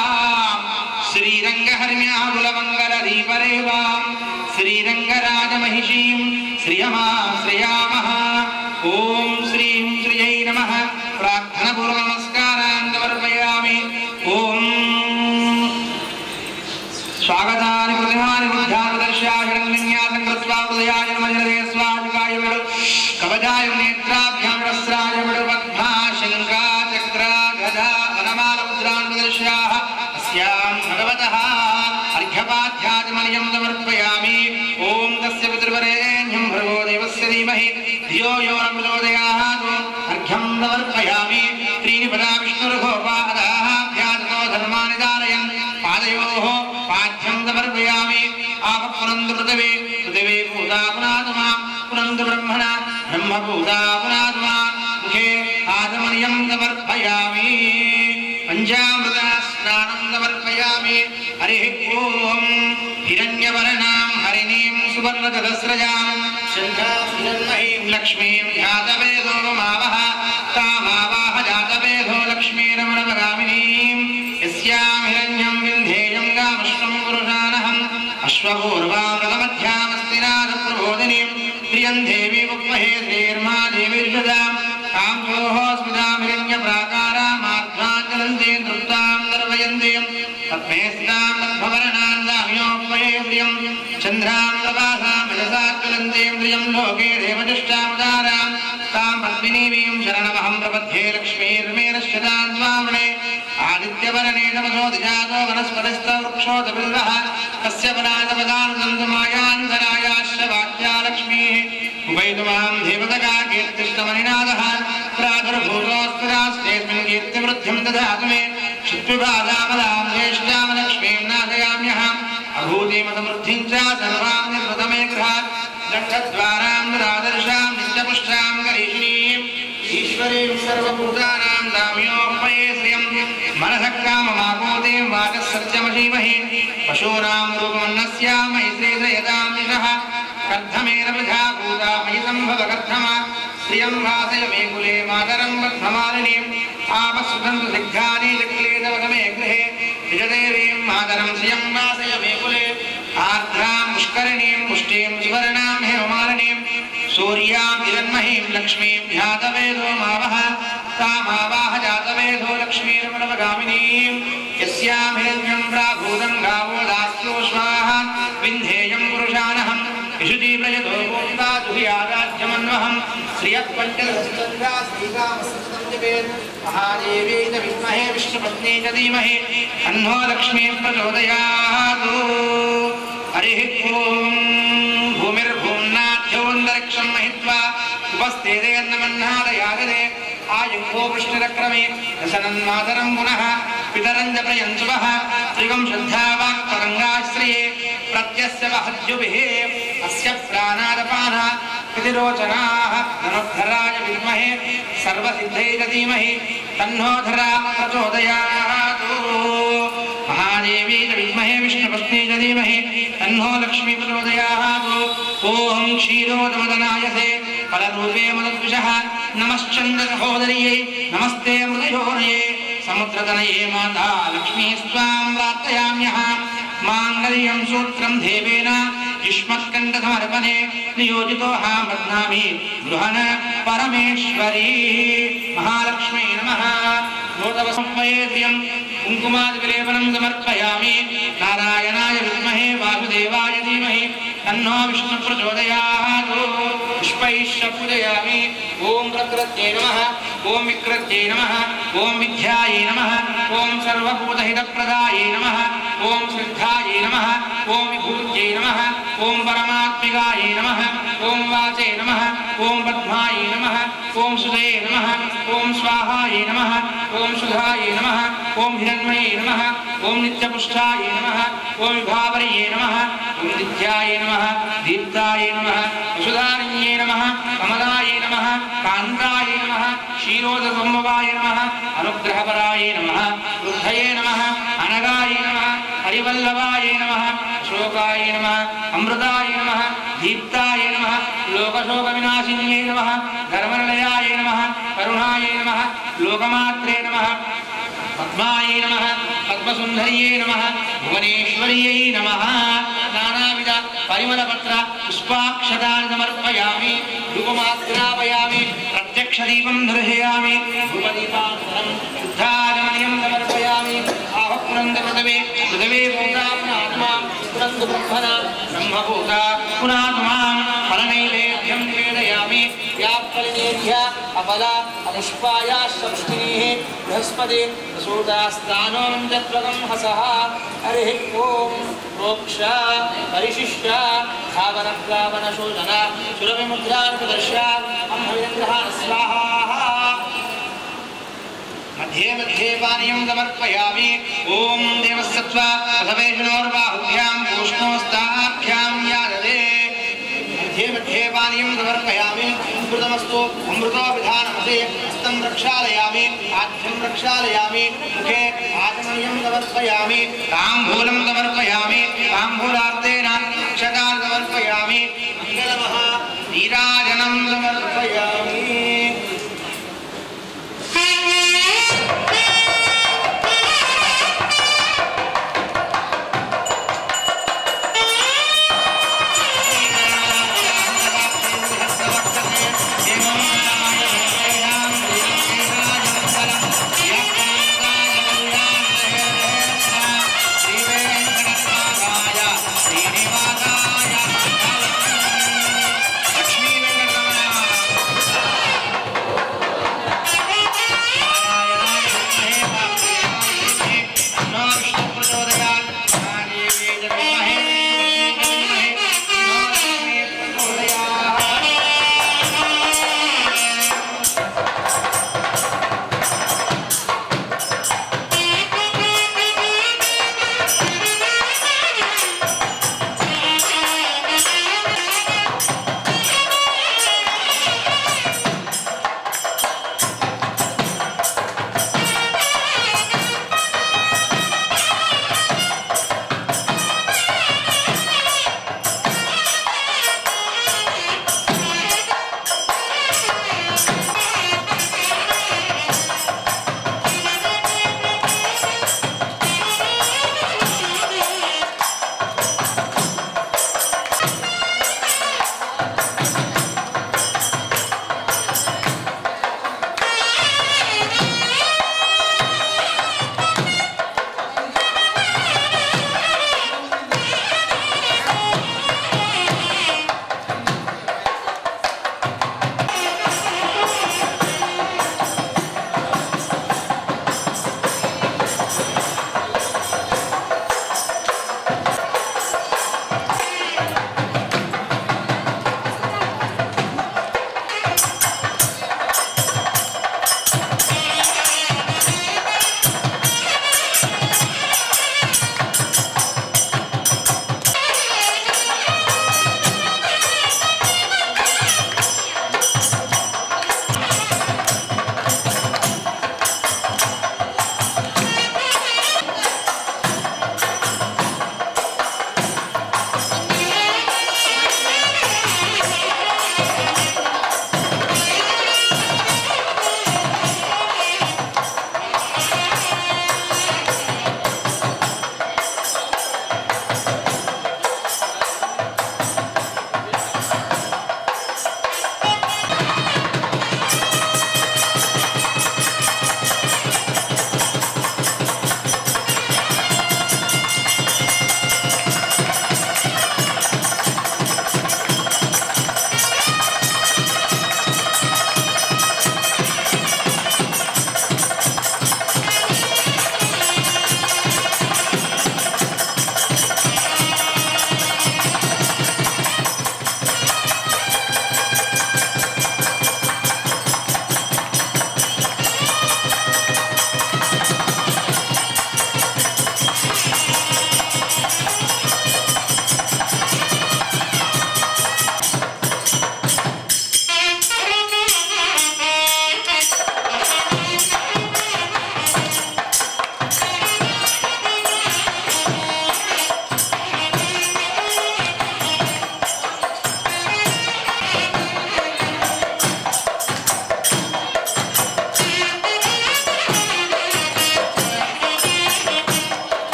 श्रीरङ्गहर्म्याकुलमङ्गलदीपरेवां श्रीरङ्गराजमहिषीं श्रियमाश्रयामः ओं श्रीं श्रियै नमः प्रार्थनापूर्वनमस्कारान् समर्पयामि ओं स्वागतानि प्रतिमानि बुद्धानि दर्शयाशरण्यन्यासं कृत्वा हृदयाय नमः स्वाजुकाय विडु कवचाय नेत्राभ्यां वस्त्राय विडु पद्मा शङ्का चक्रा गदा वनमालमुद्रान् प्रदर्शयाः अस्यां भगवतः अर्घ्यपाध्यादिमनियं समर्पयामि ओं तस्य पितृवरेण्यं भर्गो देवस्य धीमहि धियो यो न प्रचोदयात् अर्घ्यं समर्पयामि त्रीणि पदा विष्णुर्गोपादाः ध्यातो धर्माणि धारयन् पादयोः पाद्यं समर्पयामि आप पुनन्दु पृथिवे पृथिवे पूता पुनात्मा पुनन्दु ब्रह्मणा ब्रह्म पूता पुनात्मा मुखे आचमनीयं समर्पयामि पंचामृता स्नानं समर्पयामि हरिः ओं हिरण्यवर्णां हरिणीं सुवर्णचतस्रजां शङ्खां हिरण्मयीं लक्ष्मीं जातवेदो मावः तामावाह जातवेदो लक्ष्मीरमणवगामिनीं यस्यां हिरण्यं विन्धेयं गामश्वं पुरुषानहम् अश्वपूर्वामृतमध्यामस्तिनाथप्रबोधिनीं प्रियं देवी उपमहे श्रीर्मा देवी ऋषदां काम्योः स्मितां हिरण्यप्राकारामाध्वाञ्जलन्ते नृत्तां निर्वयन्ते पद्मे स्थितां मध्ववर्णां दाम्योपमहे श्रियं चन्द्रां प्रभासां विलसाज्वलन्ते प्रियं लोके देवदुष्टामुदारां तां पद्मिनीवीं शरणमहं प्रपद्ये लक्ष्मीर्मेरश्चितां स्वामणे आदित्यवर्णे नमसो दिजातो वनस्पतिस्थो वृक्षोदबिल्वः तस्य पदान्तपदानुसन्तमायान्तरायाश्च वाक्या लक्ष्मीः उपैतु मां देवतका कीर्तिष्टमनिनादः प्रादुर्भूतोऽस्मिन् कीर्तिवृद्धिं ददातु मे क्षुत्विभादामलां ज्येष्ठां लक्ष्मीं नाशयाम्यहम् अभूतिमतवृद्धिं च सर्वां निर्वृतमे गृहात् दण्डद्वारां दुरादर्शां नित्यपुष्टां करीषिणीम् ईश्वरीं सर्वभूतानां दाम्योपये श्रियं मनसः काममापूतिं वाचः सत्यमशीमहि पशूनां रूपमन्नस्यां मयि श्रीधयतां यशः कर्धमेन वृथा भूता मयि सम्भव कर्धम श्रियं वासय मे कुले मातरं बद्धमालिनीम् आपस्सुतन्तु सिद्धानि चक्लेदवगमे गृहे निजदेवीं मातरं श्रियं वासय मे कुले आर्द्रां पुष्करिणीं पुष्टिं सुवर्णां हेममालिनीं सूर्यां हिरण्महीं लक्ष्मीं ध्यातवेदो मावः तामावाह जातवेदो लक्ष्मीर्मणवगामिनीं यस्यां हिरण्यं प्राभूतं गावो दास्योश्वाः विन्धेयं पुरुषानहम् इषुजीव्रजतो गोप्ता दुहियादाज्यमन्वहं श्रियः पञ्चदशचन्द्रा श्रीकामसंस्तम्यवेत् महादेवी च विद्महे विष्णुपत्नी च धीमहि तन्नो लक्ष्मीः प्रचोदयात् हरिः ओं भूमिर्भूम्नाद्योऽन्तरिक्षं महित्वा उपस्थितेर्नमन्नादयागदे आयुः कृष्णरक्रमे दशनन्मातरं पुनः पितरं च प्रयन्सुवः त्रिगं श्रद्धावाक्परङ्गाश्रये प्रत्यस्य वहद्युभिः अस्य प्राणादपानः प्रतिरोचनाः धनुर्धराय विद्महे सर्वसिद्धै च धीमहि तन्नो धरा प्रचोदयात् महादेवी च विद्महे विष्णुपत्नी च धीमहि तन्नो लक्ष्मी प्रचोदयात् ओं क्षीरोदमदनायसे फलरूपे मदद्विषः नमश्चन्द्रसहोदर्यै नमस्ते मृतयोनये समुद्रतनये माता लक्ष्मी स्वां प्रार्थयाम्यहम् माङ्गल्यं सूत्रं देवेन युष्मत्कण्ठसमर्पणे नियोजितोऽहं बध्नामि गृहण परमेश्वरी महालक्ष्मी नमः नोतवसंवयेद्यं कुङ्कुमादिविलेपनं समर्पयामि नारायणाय विद्महे वासुदेवाय धीमहि तन्नो विष्णुः प्रचोदयात् पुष्पैश्च पूजयामि ओं प्रकृत्यै नमः ओं विकृत्यै नमः ओं विद्यायै नमः ओं सर्वभूतहितप्रदायै नमः ओं श्रद्धायै नमः ओं विभूत्यै नमः ओं परमात्मिकायै नमः ओं वाचे नमः ओं पद्मायै नमः ओं सुधे नमः ओं स्वाहायै नमः ओं सुधायै नमः ओं हिरण्मये नमः ఓం నిత్యపుష్టాయ నమః ఓం విభావర్యే నమః ఓం నిత్యాయ నమః దీప్తాయ నమః వసుధారణ్యే నమః కమలాయ నమః కాంతాయ నమః క్షీరోదసంభవాయ నమః అనుగ్రహపరాయ నమః వృద్ధయే నమః అనగాయ నమః హరివల్లభాయ నమః శోకాయ నమః అమృతాయ నమః దీప్తాయ నమః లోకశోక వినాశిన్యే నమః ధర్మనిలయాయ నమః కరుణాయ నమః లోకమాత్రే నమః పద్మాయ నమః పద్మసుందర్యే నమః భువనేశ్వర్యై నమః నానావిధ పరిమళపత్ర పుష్పాక్షతాన్ని సమర్పయామి ధూపమాగ్రాపయామి ప్రత్యక్షదీపం దర్శయామి ధూపదీపానంతరం శుద్ధాచమనీయం సమర్పయామి ఆహపురంద పృథవే పృథవే భూతా పునాత్మా పురంద బ్రహ్మణ బ్రహ్మభూత పునాత్మాం ఫలనైవేద్యం నివేదయామి వ్యాపలినేభ్య అపల అపుష్పాయాశ్చపుష్టినీః బృహస్పతి ప్రసూతాస్తానోం చత్వగం హసః హరిః ఓం మోక్ష పరిశిష్ట ధావన ప్లావన శోధన సురవిముద్రార్కదర్శ అంహవిరంధ్రహార స్వాహా मध्ये मध्ये पानीयं समर्पयामि ओम देवसत्त्व पृथवेषणोर्बाहुभ्यां पूष्णोस्ताभ्यां यादते मध्ये मध्ये पानीयं समर्पयामि अमृतमस्तु अमृतो विधानमते हस्तं रक्षालयामि आद्यं रक्षालयामि मुखे आचमनीयं समर्पयामि ताम्बूलं समर्पयामि ताम्बूलार्तेन अक्षतान् समर्पयामि मङ्गलमः नीराजनं समर्पयामि लक्ष्मी वेंकट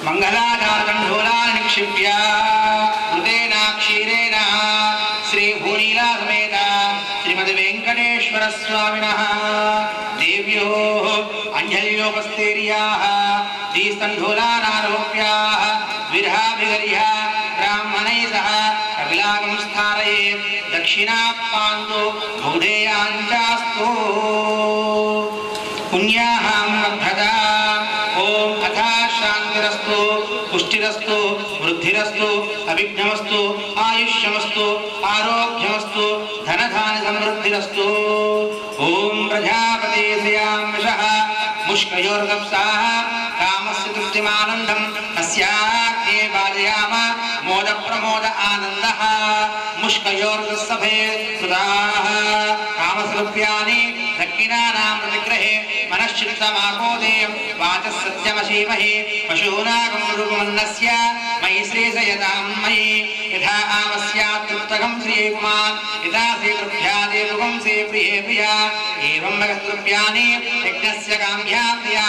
మంగళాచారకంఠూలాన్ని నిక్షిప్య మృతేన క్షీరేణ శ్రీ భూనీలా సమేత శ్రీమద్ వెంకటేశ్వర స్వామినః దేవ్యో అంజల్యోపస్థైర్యాః దీస్తంఠూలానారోప్యాః విరహాభిగర్య బ్రాహ్మణైః సహ కపిలాగం స్థారయేత్ దక్షిణాపాంతో బౌధేయాంచాస్తు పుణ్యాహాం వర్ధతా. ఓం అథా శాంతిరస్తు పుష్టిరస్తు వృద్ధిరస్తు అభిజ్ఞమస్తు ఆయుష్యమస్తు ఆరోగ్యమస్తు ధనధాని సమృద్ధిరస్తు. ఓం ప్రజాపతే శ్రియామిషః ముష్కయోర్గప్సాః కామస్య తృప్తిమానందం తస్యాగ్నే వాజయామ మోద ప్రమోద ఆనందః. ముష్కయోర్గస్సభే సుధాః కామస్వరూప్యాని దక్షిణానాం ప్రతిగ్రహే మనశ్చిత్తమాకోదే వాచः సత్యమశీమహే పశూనాగం రూపమన్నస్య మయి శ్రీశయతాం మయి యథా ఆమస్యాత్ తృప్తగం శ్రీకుమార్ యథా శ్రీతృభ్యాదేవం శ్రీ ప్రియే ప్రియా ఏవం భగద్రుభ్యాని యజ్ఞస్య కామ్యా ప్రియా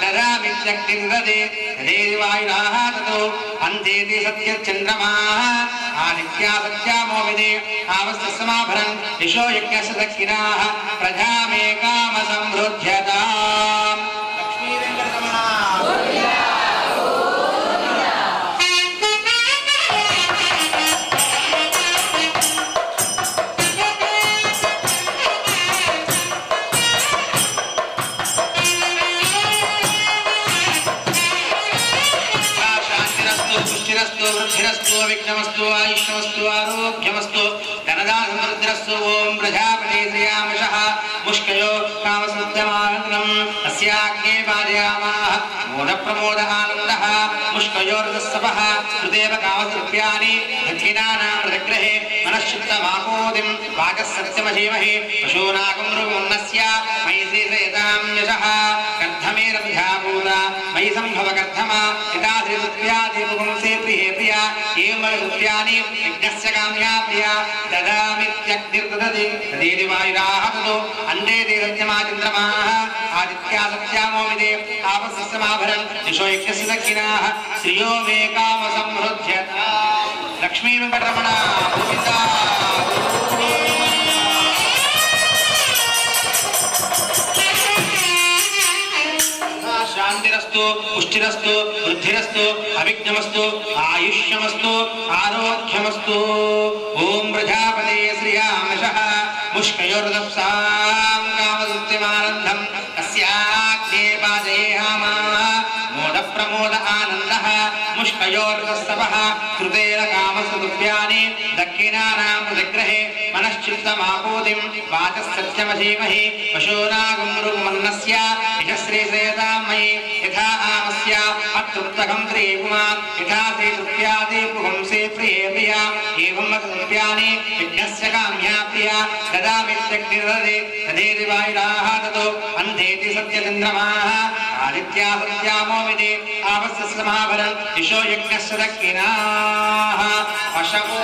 దదామి త్యక్తిర్దదే తదేవాయురాః తతో అంతేతి సత్యచంద్రమాః ఆదిత్యా సత్యామో విదే ఆవస్తస్సమాభరం యశో యజ్ఞస్య దక్షిణాః ప్రజామే కామ సంవృధ్యతాం. లక్ష్మీ వెంకటరమణ వృద్ధిరస్తు విఘ్నమస్తు ఆయుష్యమస్తు ఆరోగ్యమస్తు ధనదాసమృద్ధిరస్తు. ఓం ప్రజాపతే శ్రియామిషః ముష్కయో కామసృద్ధమానందం తస్యాగ్నే వాజయామాః మోద ప్రమోద ఆనందః. ముష్కయోర్గస్సభః కృదేవ కామసృభ్యాని దక్షిణానాం ప్రతిగ్రహే మనశ్చిత్తమాకోదిం వాచः సత్యమశీమహే పశూనాగం రూపమన్నస్య మయి శ్రీశయతాం యశః కర్ధమేరభిధాభూత మయి సంభవ కర్ధమా యథా శ్రీతృప్యాదేపుంసే ప్రియే ప్రియా ఏం వృత్యాని యజ్ఞస్య కామ్యా ప్రియా దదామి త్యక్తిర్దదే తదేవాయురాః తతో అందేతి సత్యమాచంద్రమాః ఆదిత్యా సత్యామో విదే ఆపస్సమాభరం యశో యజ్ఞస్య దక్షిణాః శ్రియో మే కామ సంవృధ్యతాం. లక్ష్మీ వెంకటరమణ గోవిందా. శాంతిరస్తు పుష్టిరస్తు వృద్ధిరస్తు అవిఘ్నమస్తు ఆయుష్యమస్తు ఆరోగ్యమస్తు. ఓం ప్రజాపతే శ్రియామిషః ముష్కయోర్గప్సాం కామసృప్తిమానందం తస్యాగ్నే వాజయామాః మోద ప్రమోద ఆనందః. ముష్కయోర్గస్సభః కృతేన కామసృప్యాని దక్షిణానాం ప్రతిగ్రహే మనశ్చిత్తమాకోదిం వాచः సత్యమశీమహే పశూనాగం రూపమన్నస్య యశः శ్రీశయతాం మయి యథా ఆమస్య అతృప్తగం శ్రీకుమార్ యథా శ్రీతృప్యాదేపుంసే ప్రియే ప్రియా ఏవం భగద్రుభ్యాని యజ్ఞస్య కామ్యా ప్రియా దదామి త్యక్తిర్దదే తదేవాయురాః తతో అంతేతి సత్యచంద్రమాః ఆదిత్యా సత్యామో విదే ఆవస్తస్సమాభరం యశో యజ్ఞస్య దక్షిణాః పశవో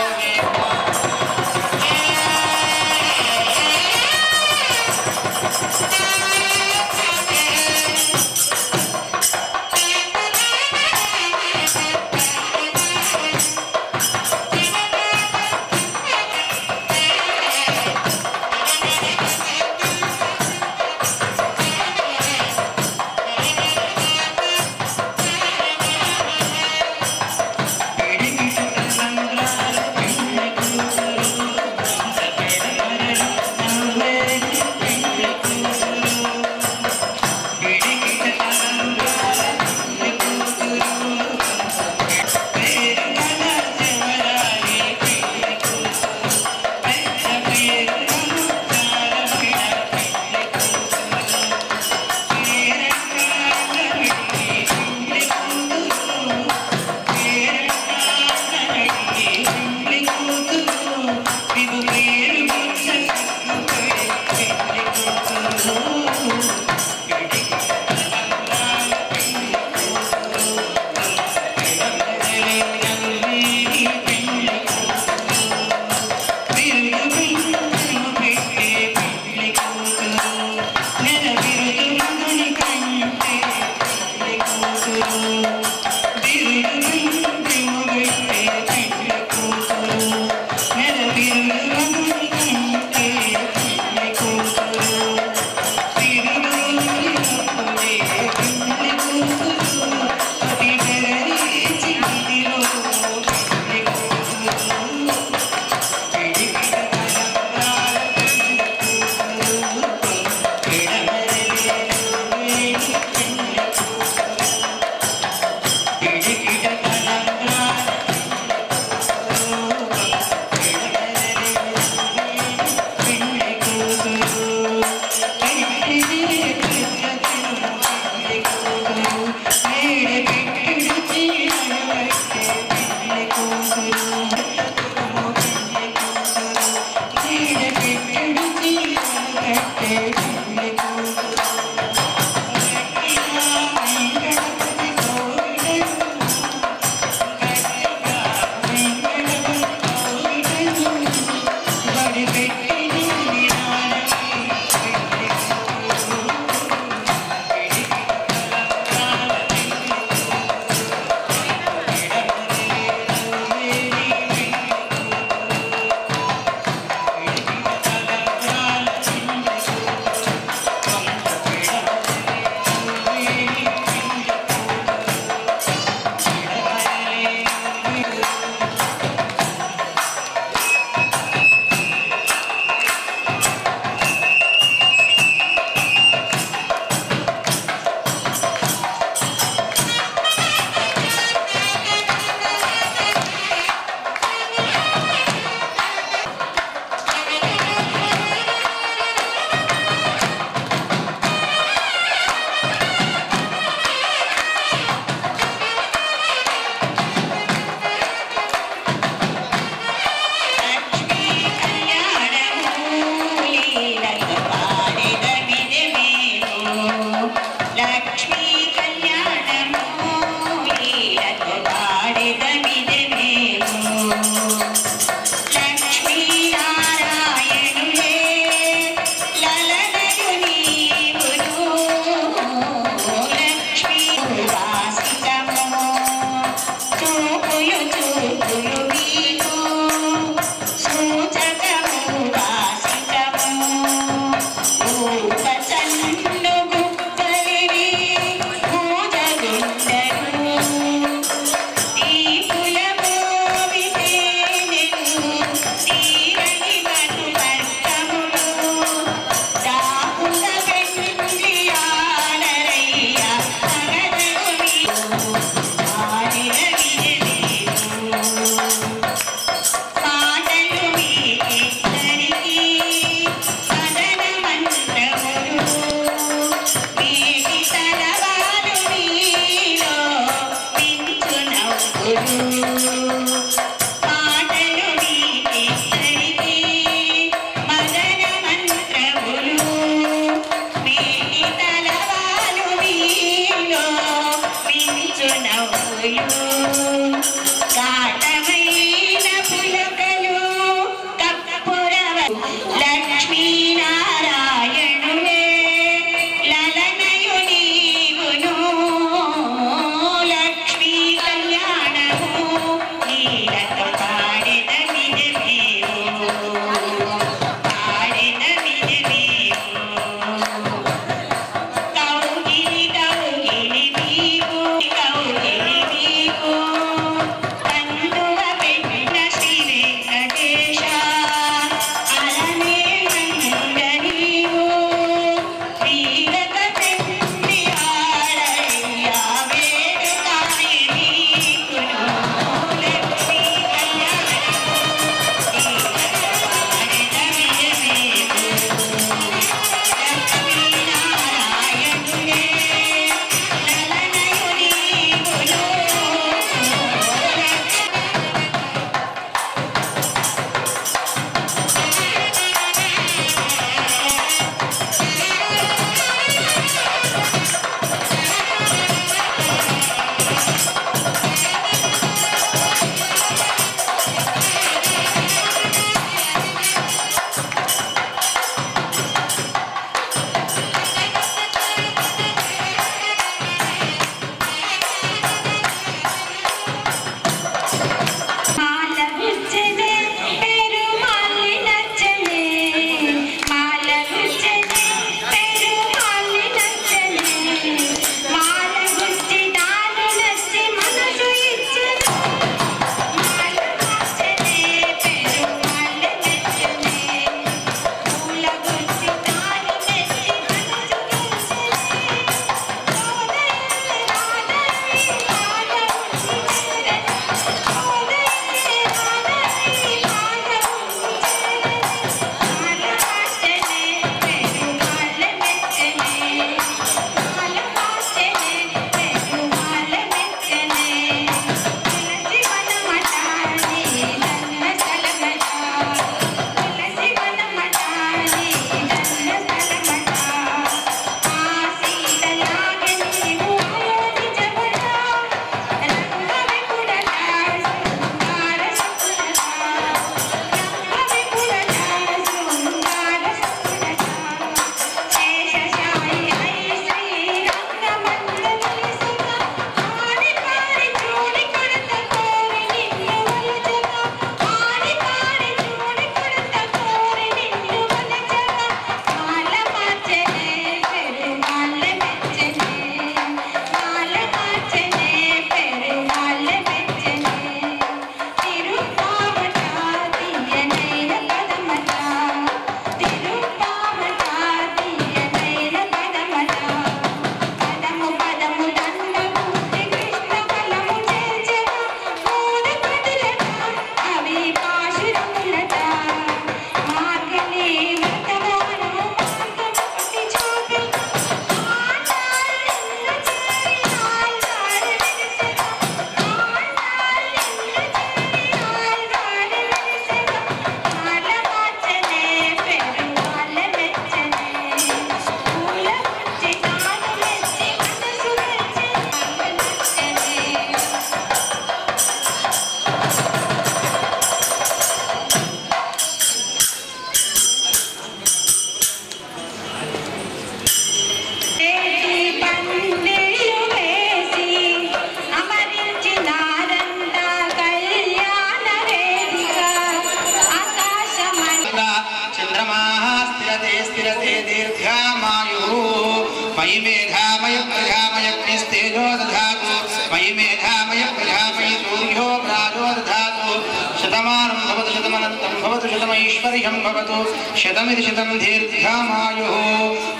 शतमैश्वर्यं भवतु शतमिति शतं दीर्घामायुः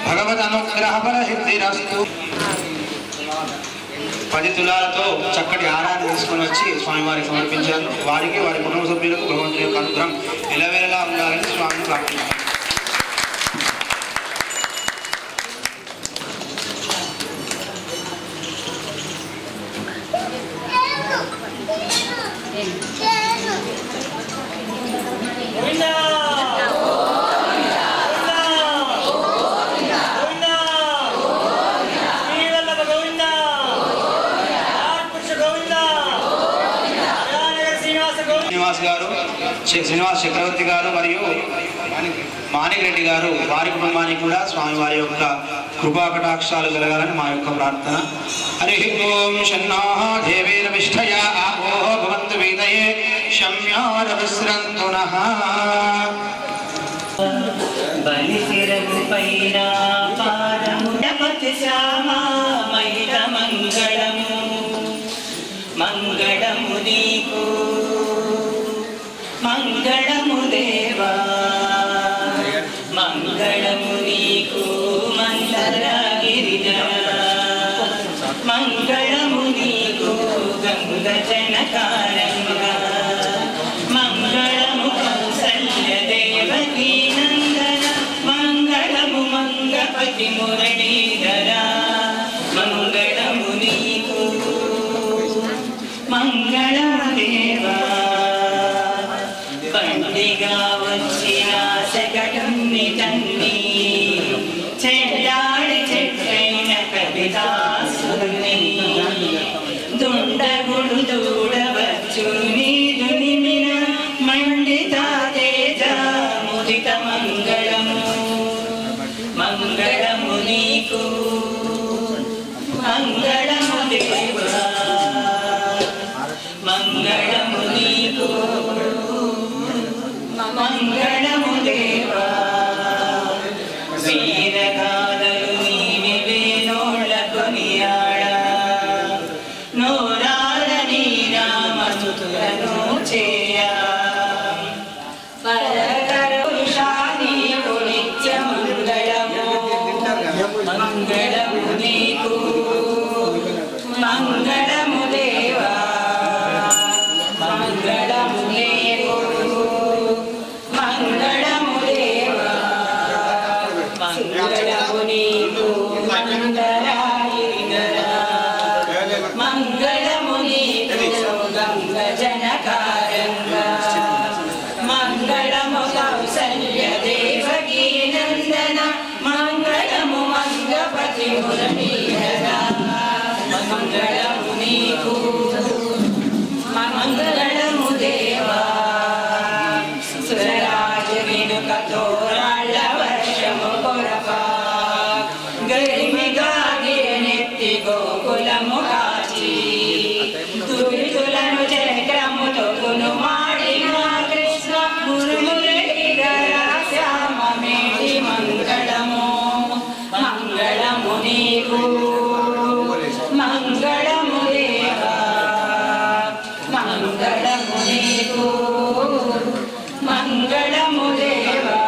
भगवदनुग्रहफलसिद्धिरस्तु। 10 తులాలతో చక్కటి హారాన్ని తీసుకొని వచ్చి స్వామివారికి సమర్పించారు. వారికి వారి కుటుంబ సభ్యులకు భగవంతుని యొక్క అనుగ్రహం ఎల్లవేళలా ఉండాలని స్వామిని ప్రార్థించారు. గోవిందా శ్రీనివాస్ గారు, శ్రీనివాస్ చక్రవర్తి గారు మరియు మాణిక్ రెడ్డి గారు, వారి కుటుంబానికి కూడా స్వామివారి యొక్క కృపా కటాక్షాలు కలగాలని మా యొక్క ప్రార్థన. హరి ఓం షన్నాః దేవేన విష్ఠయా ఆపోః భవంతు వేదయే శమ్యార విశ్రంతు నః. బలిశిరము పైన పాదముడపతి శ్యామా మహిళ మంగళము మంగళము నీకు మంగళము దేవా మంగళము నీకు మందరగిరిజన మంగళము నీకు గంగ జనకారంగా మంగళము కౌసల్య దేవకీ నందన మంగళము మంగపతి మురళీధర మంగళము నీకు మంగళము దేవా. పండిగా వచ్చిన శకటుని తన్ని చెల్లాడి చెట్టైన కవితాసుని దుండగుడు దూడవచ్చు నీదు నిమిన మండిత తేజ ముదిత మంగళము మంగళము నీకు మంగళము దేవా మంగళము నీకు మంగళము దేవా. వీరగాథలు నీవే నోళ్ళ కొనియాడ నోరాడ నీ రామసుతులను చేయ పరకరుషా నీకు నిత్య మంగళము మంగళము నీకు మంగళము దేవా మంగళము నీకు మంగళము దేవా మంగళము నీకు మందరాగిరిధర మంగళము నీకు గంగ జనకారంగా మంగళము కౌసల్య దేవకీ నందన మంగళము మంగపతి మురళీధర మంగళము నీకు మంగళము దేవా. సురరాజ వెనుక తోరాళ్ళ వర్షము కొరప గరిమిగా నెత్తి గోకులము కాచి తులితులను చక్రముతో మాడిన కృష్ణ మురళీధర శ్యామ మేటి మంగళము మంగళము నీకు మంగళము దేవా మంగళము నీకు మంగళము దేవా.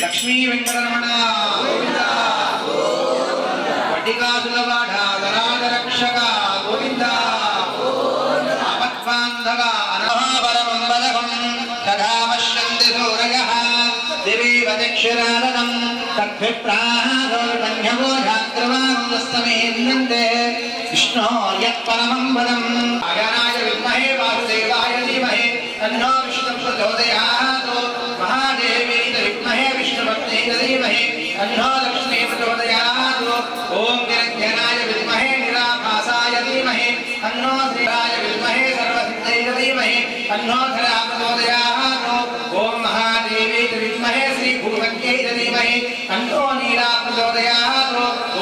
లక్ష్మీ వెంకటరమణ గోవింద వడ్డికాసులవాడ వరాజరక్షక గోవింద ఆపత్బాంధవ అనవరమంబలకం తథా పశ్యంతి సూరయః దివీవ దక్షిణాననం తద్భిప్రాహోర్వన్యబోధాగ్రవాంస్తమేంద్రంతే విష్ణో యత్పరమం పదం అగనాయ విద్మహే వాసుదేవాయ ధీమహి తన్నో విష్ణు ప్రచోదయాత్ మహాదేవీ విద్మహే విష్ణుపత్ని ధీమహి तन्नो लक्ष्मी प्रचोदयात् ओम निरंजनाय विद्महे निराभासाय धीमहि तन्नो श्रीराय विद्महे सर्वसिद्धये धीमहि तन्नो धरा प्रचोदयात् ओम महादेवी विद्महे श्री भूभक्त्यै धीमहि तन्नो नीला प्रचोदयात्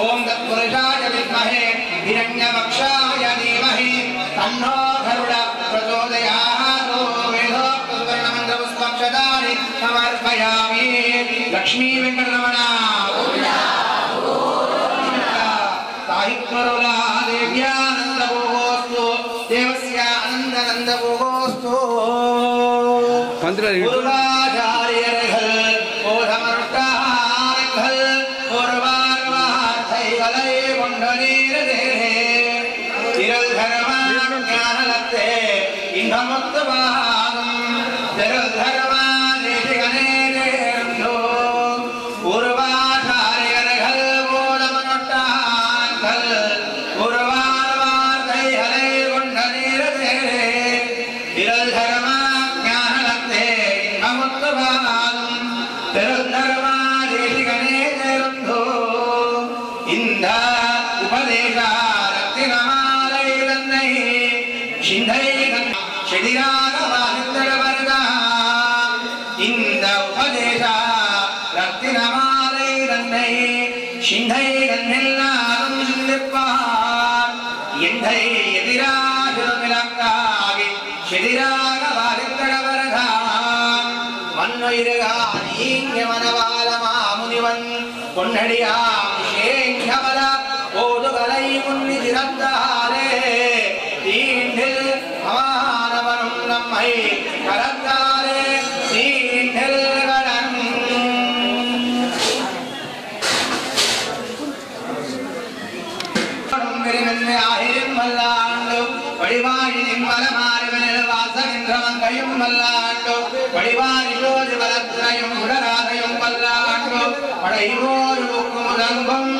ओम तत्पुरुषाय विद्महे हिरण्यवक्षाय धीमहि तन्नो गरुड प्रचोदयात् वेदोक्तवर्णमन्त्रपुष्पक्षदानि समर्पयामि लक्ष्मी वेंकटरमण साहित्वरुला देव्यानन्दभोगोस्तु देवस्यानन्दनन्दभोगोस्तु पूर्वाचार्यर्घल बोधमरुट्टाहारघल पूर्वार्वार्थैवलये गुण्डलीरदेहे तिरल्धर्माज्ञानलब्धे इन्द्रमुक्तवादं तिरल्धर्मादेशिगणेरेन्दो पूर्वाचार्यर्घल बोधमरुट्टाहारघल पूर्वार्वार्थैवलये गुण्डलीरदेहे तिरल्धर्माज्ञानलब्धे इन्द्रमुक्तवादं तिरल्धर्मादेशिगणेरेन्दो इंद उपदेश रत्नमालय शिंधै शिडिरागवाहिन्दरवरदा इंद उपदेश रत्नमालय शिंधै गन्नेल्लादं शिंदिप्पार इंधै यदिराजुमिलक्कागि शिडिरागवाहिन्दरवरदा मन्नोइरगानीन्यमनवालमामुनिवन् பொன்னடியாம் சேங்கமல ஓதுகலை முன்னி திறந்தாரே தீண்டில் அமானவனும் நம்மை கலந்தாரே தீண்டில் கடன் ஆயிரம் வல்லாண்டு வடிவாயின் மலமாறுவனில் வாசகின்றவங்கையும் வல்லாண்டு வடிவாரி ஜோதி வளத்திரையும் உடராதையும் வல்லாண்டு படைவோர் முதல்வம்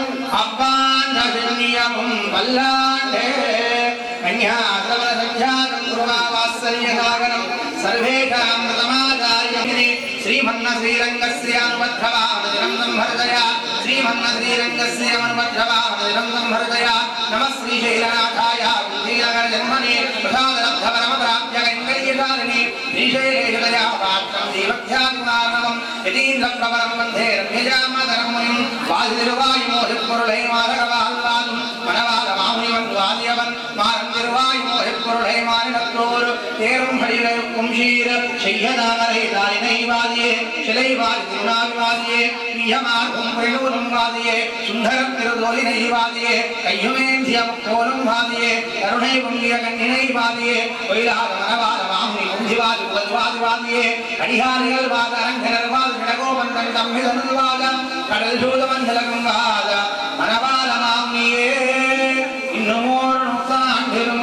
அப்பாண்ட சென்னியமும் வல்லாண்டே கன்யாசவர சஞ்சாரம் குருவாவாத்சல்யசாகரம் சர்வேஷாம் பிரதமாச்சார்யமினி श्रीमन्न श्रीरंगस्य अनुबद्धवामदिनं संहर्दया श्रीमन्न श्रीरंगस्य अनुबद्धवामदिनं संहर्दया नमः श्रीशैलनाथाय बुद्धिनगरजन्मने प्रसादलब्धपरमप्राप्य कैङ्कर्यशालिने श्रीशैलेशदया पात्रं देवध्यात्मार्णवं यतीन्द्रप्रवरं वन्दे रम्यजामधरमुनिं वादितिरुवायुमोहित्पुरुळै माधववाल्वादुं मनवादमामुनिवन्द्वादियवन् मारन्तिरुवायुमोहित्पुरुळै मानिनत्रोरु तेरुं हरिलयुक्कुं शीर शय्यदानरहितारिणै वादिये शिलैवादि तिरुनाविवादिये प्रियमार्गं परिणूनं वादिये सुन्दरं तिरुदोलिनै वादिये कय्युमेन्ध्यमुक्तोलं वादिये करुणै पुण्यकन्निनै वादिये वैरागमनवादमामुनि कुन्धिवादि कुलद्वादिवादिये कडिहारिगल् वादरङ्गनर्वादि षडगोपन्तं तम्मिदनुवादं कडल्शूलमण्डलकं वाद मनवादमामुनिये इन्नुमोर्णुक्ताण्डिलं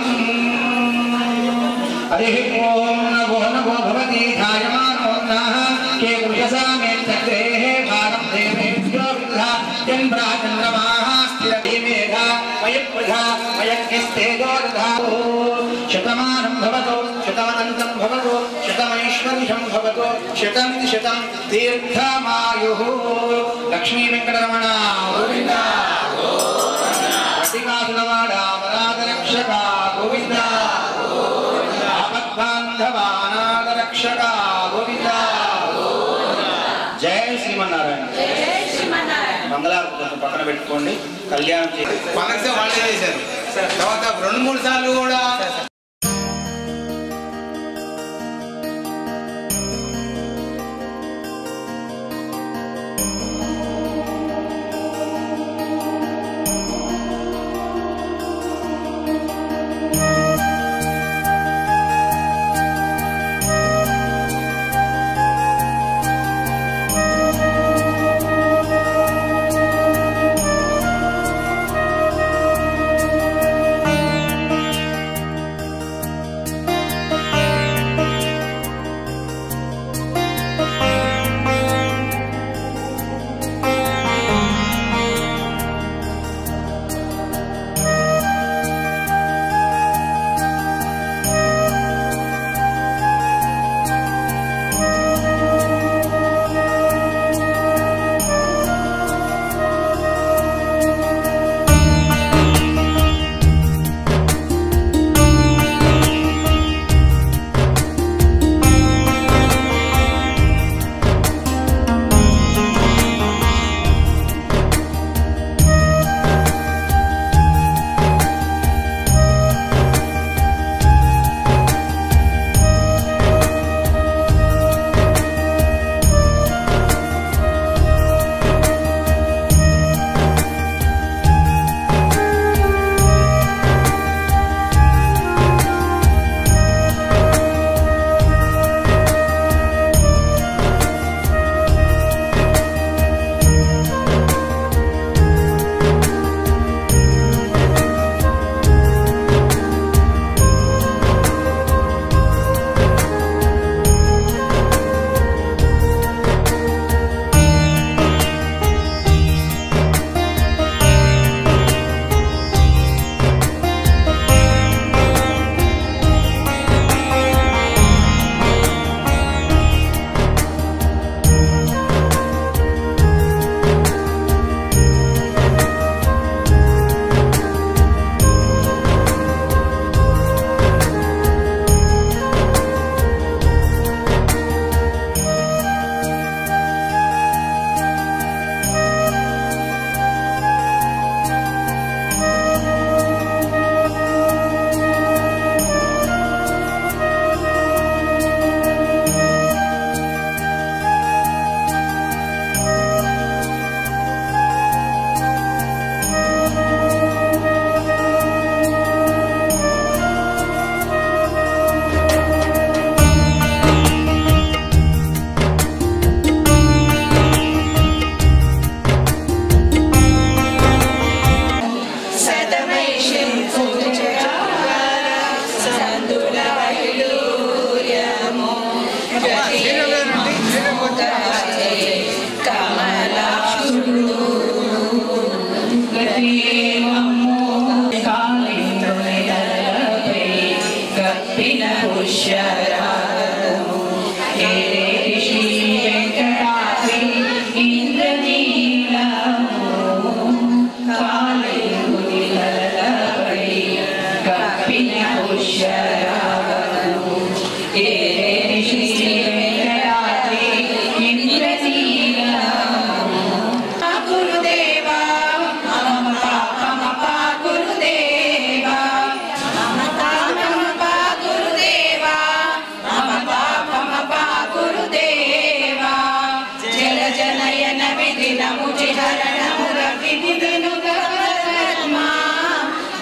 हरिः ओं नमो नमो भगवती धायमानोन्नः के कुशसामेत्यग्रेः भारं देवेभ्यो विद्धा चन्द्राचन्द्रमाः स्थिरधीमेधा मयप्रधा मयज्ञस्तेजोर्धातो शतमानं भवतो शतमनन्तं भवतो शतमैश्वर्यं भवतो शतमिति शतं दीर्घमायुः लक्ष्मी वेङ्कटरमण गोविन्द गोविन्द वरादरक्षका गोविन्द बांधवानादरक्षका गोविंद जय श्रीमन्नारायण మంగళారతి పక్కన పెట్టుకోండి కళ్యాణం చేసి మనసే వాళ్ళే చేశారు తర్వాత 2-3 సార్లు కూడా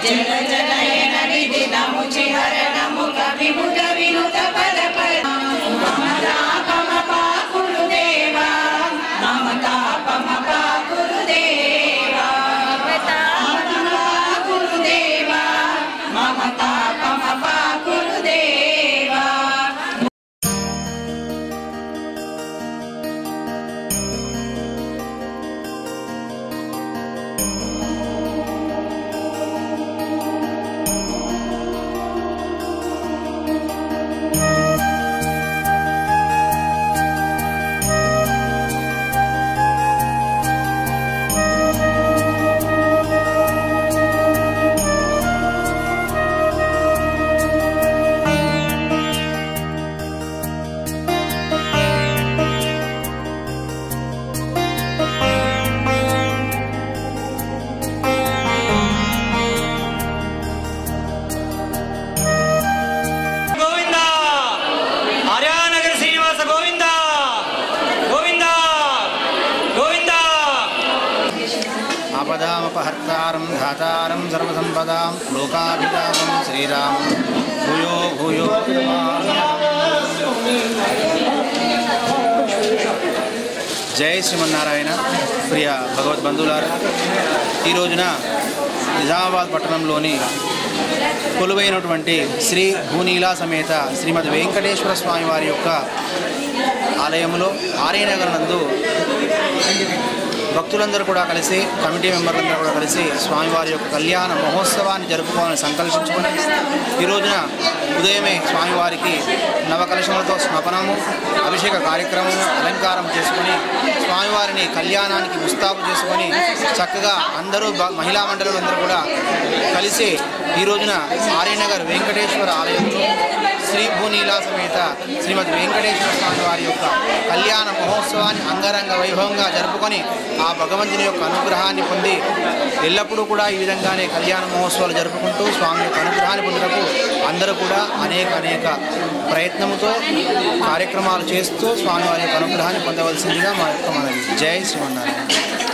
జల జలయన విదితము చిహరణము కవిముద వినుత పద పద మమతాపమ పాకులు దేవా మమతాపమ పాకులు దేవా మమతాపమ పాకులు దేవా మమతాపమ పాకులు దేవా. आपदामपहर्तारं धातारं सर्वसंपदां लोकाभिरामं श्रीरामं भूयो भूयो జై శ్రీమన్నారాయణ. ప్రియ భగవద్బంధువులారా, ఈ రోజున నిజామాబాద్ పట్టణంలోని కొలువైనటువంటి శ్రీ భూనీలా సమేత శ్రీమద్ వెంకటేశ్వర స్వామి వారి యొక్క ఆలయంలో ఆర్యనగర్ నందు భక్తులందరూ కూడా కలిసి, కమిటీ మెంబర్లందరూ కూడా కలిసి స్వామివారి యొక్క కళ్యాణ మహోత్సవాన్ని జరుపుకోవాలని సంకల్పించుకొని ఈ రోజున ఉదయమే స్వామివారికి నవకలశములతో స్నపనము, అభిషేక కార్యక్రమము, అలంకారం చేసుకొని స్వామివారిని కళ్యాణానికి ముస్తాబు చేసుకొని చక్కగా అందరూ మహిళా మండలందరూ కూడా కలిసి ఈ రోజున ఆర్యనగర్ వెంకటేశ్వర ఆలయంలో శ్రీ భూనీలా సమేత శ్రీమద్ వెంకటేశ్వర స్వామి వారి యొక్క కళ్యాణ మహోత్సవాన్ని అంగరంగ వైభవంగా జరుపుకొని ఆ భగవంతుని యొక్క అనుగ్రహాన్ని పొంది ఎల్లప్పుడూ కూడా ఈ విధంగానే కళ్యాణ మహోత్సవాలు జరుపుకుంటూ స్వామి యొక్క అనుగ్రహాన్ని పొందటకు అందరూ కూడా అనేక ప్రయత్నముతో కార్యక్రమాలు చేస్తూ స్వామివారి యొక్క అనుగ్రహాన్ని పొందవలసిందిగా మా యొక్క మనవి. జై శ్రీమన్నారాయణ.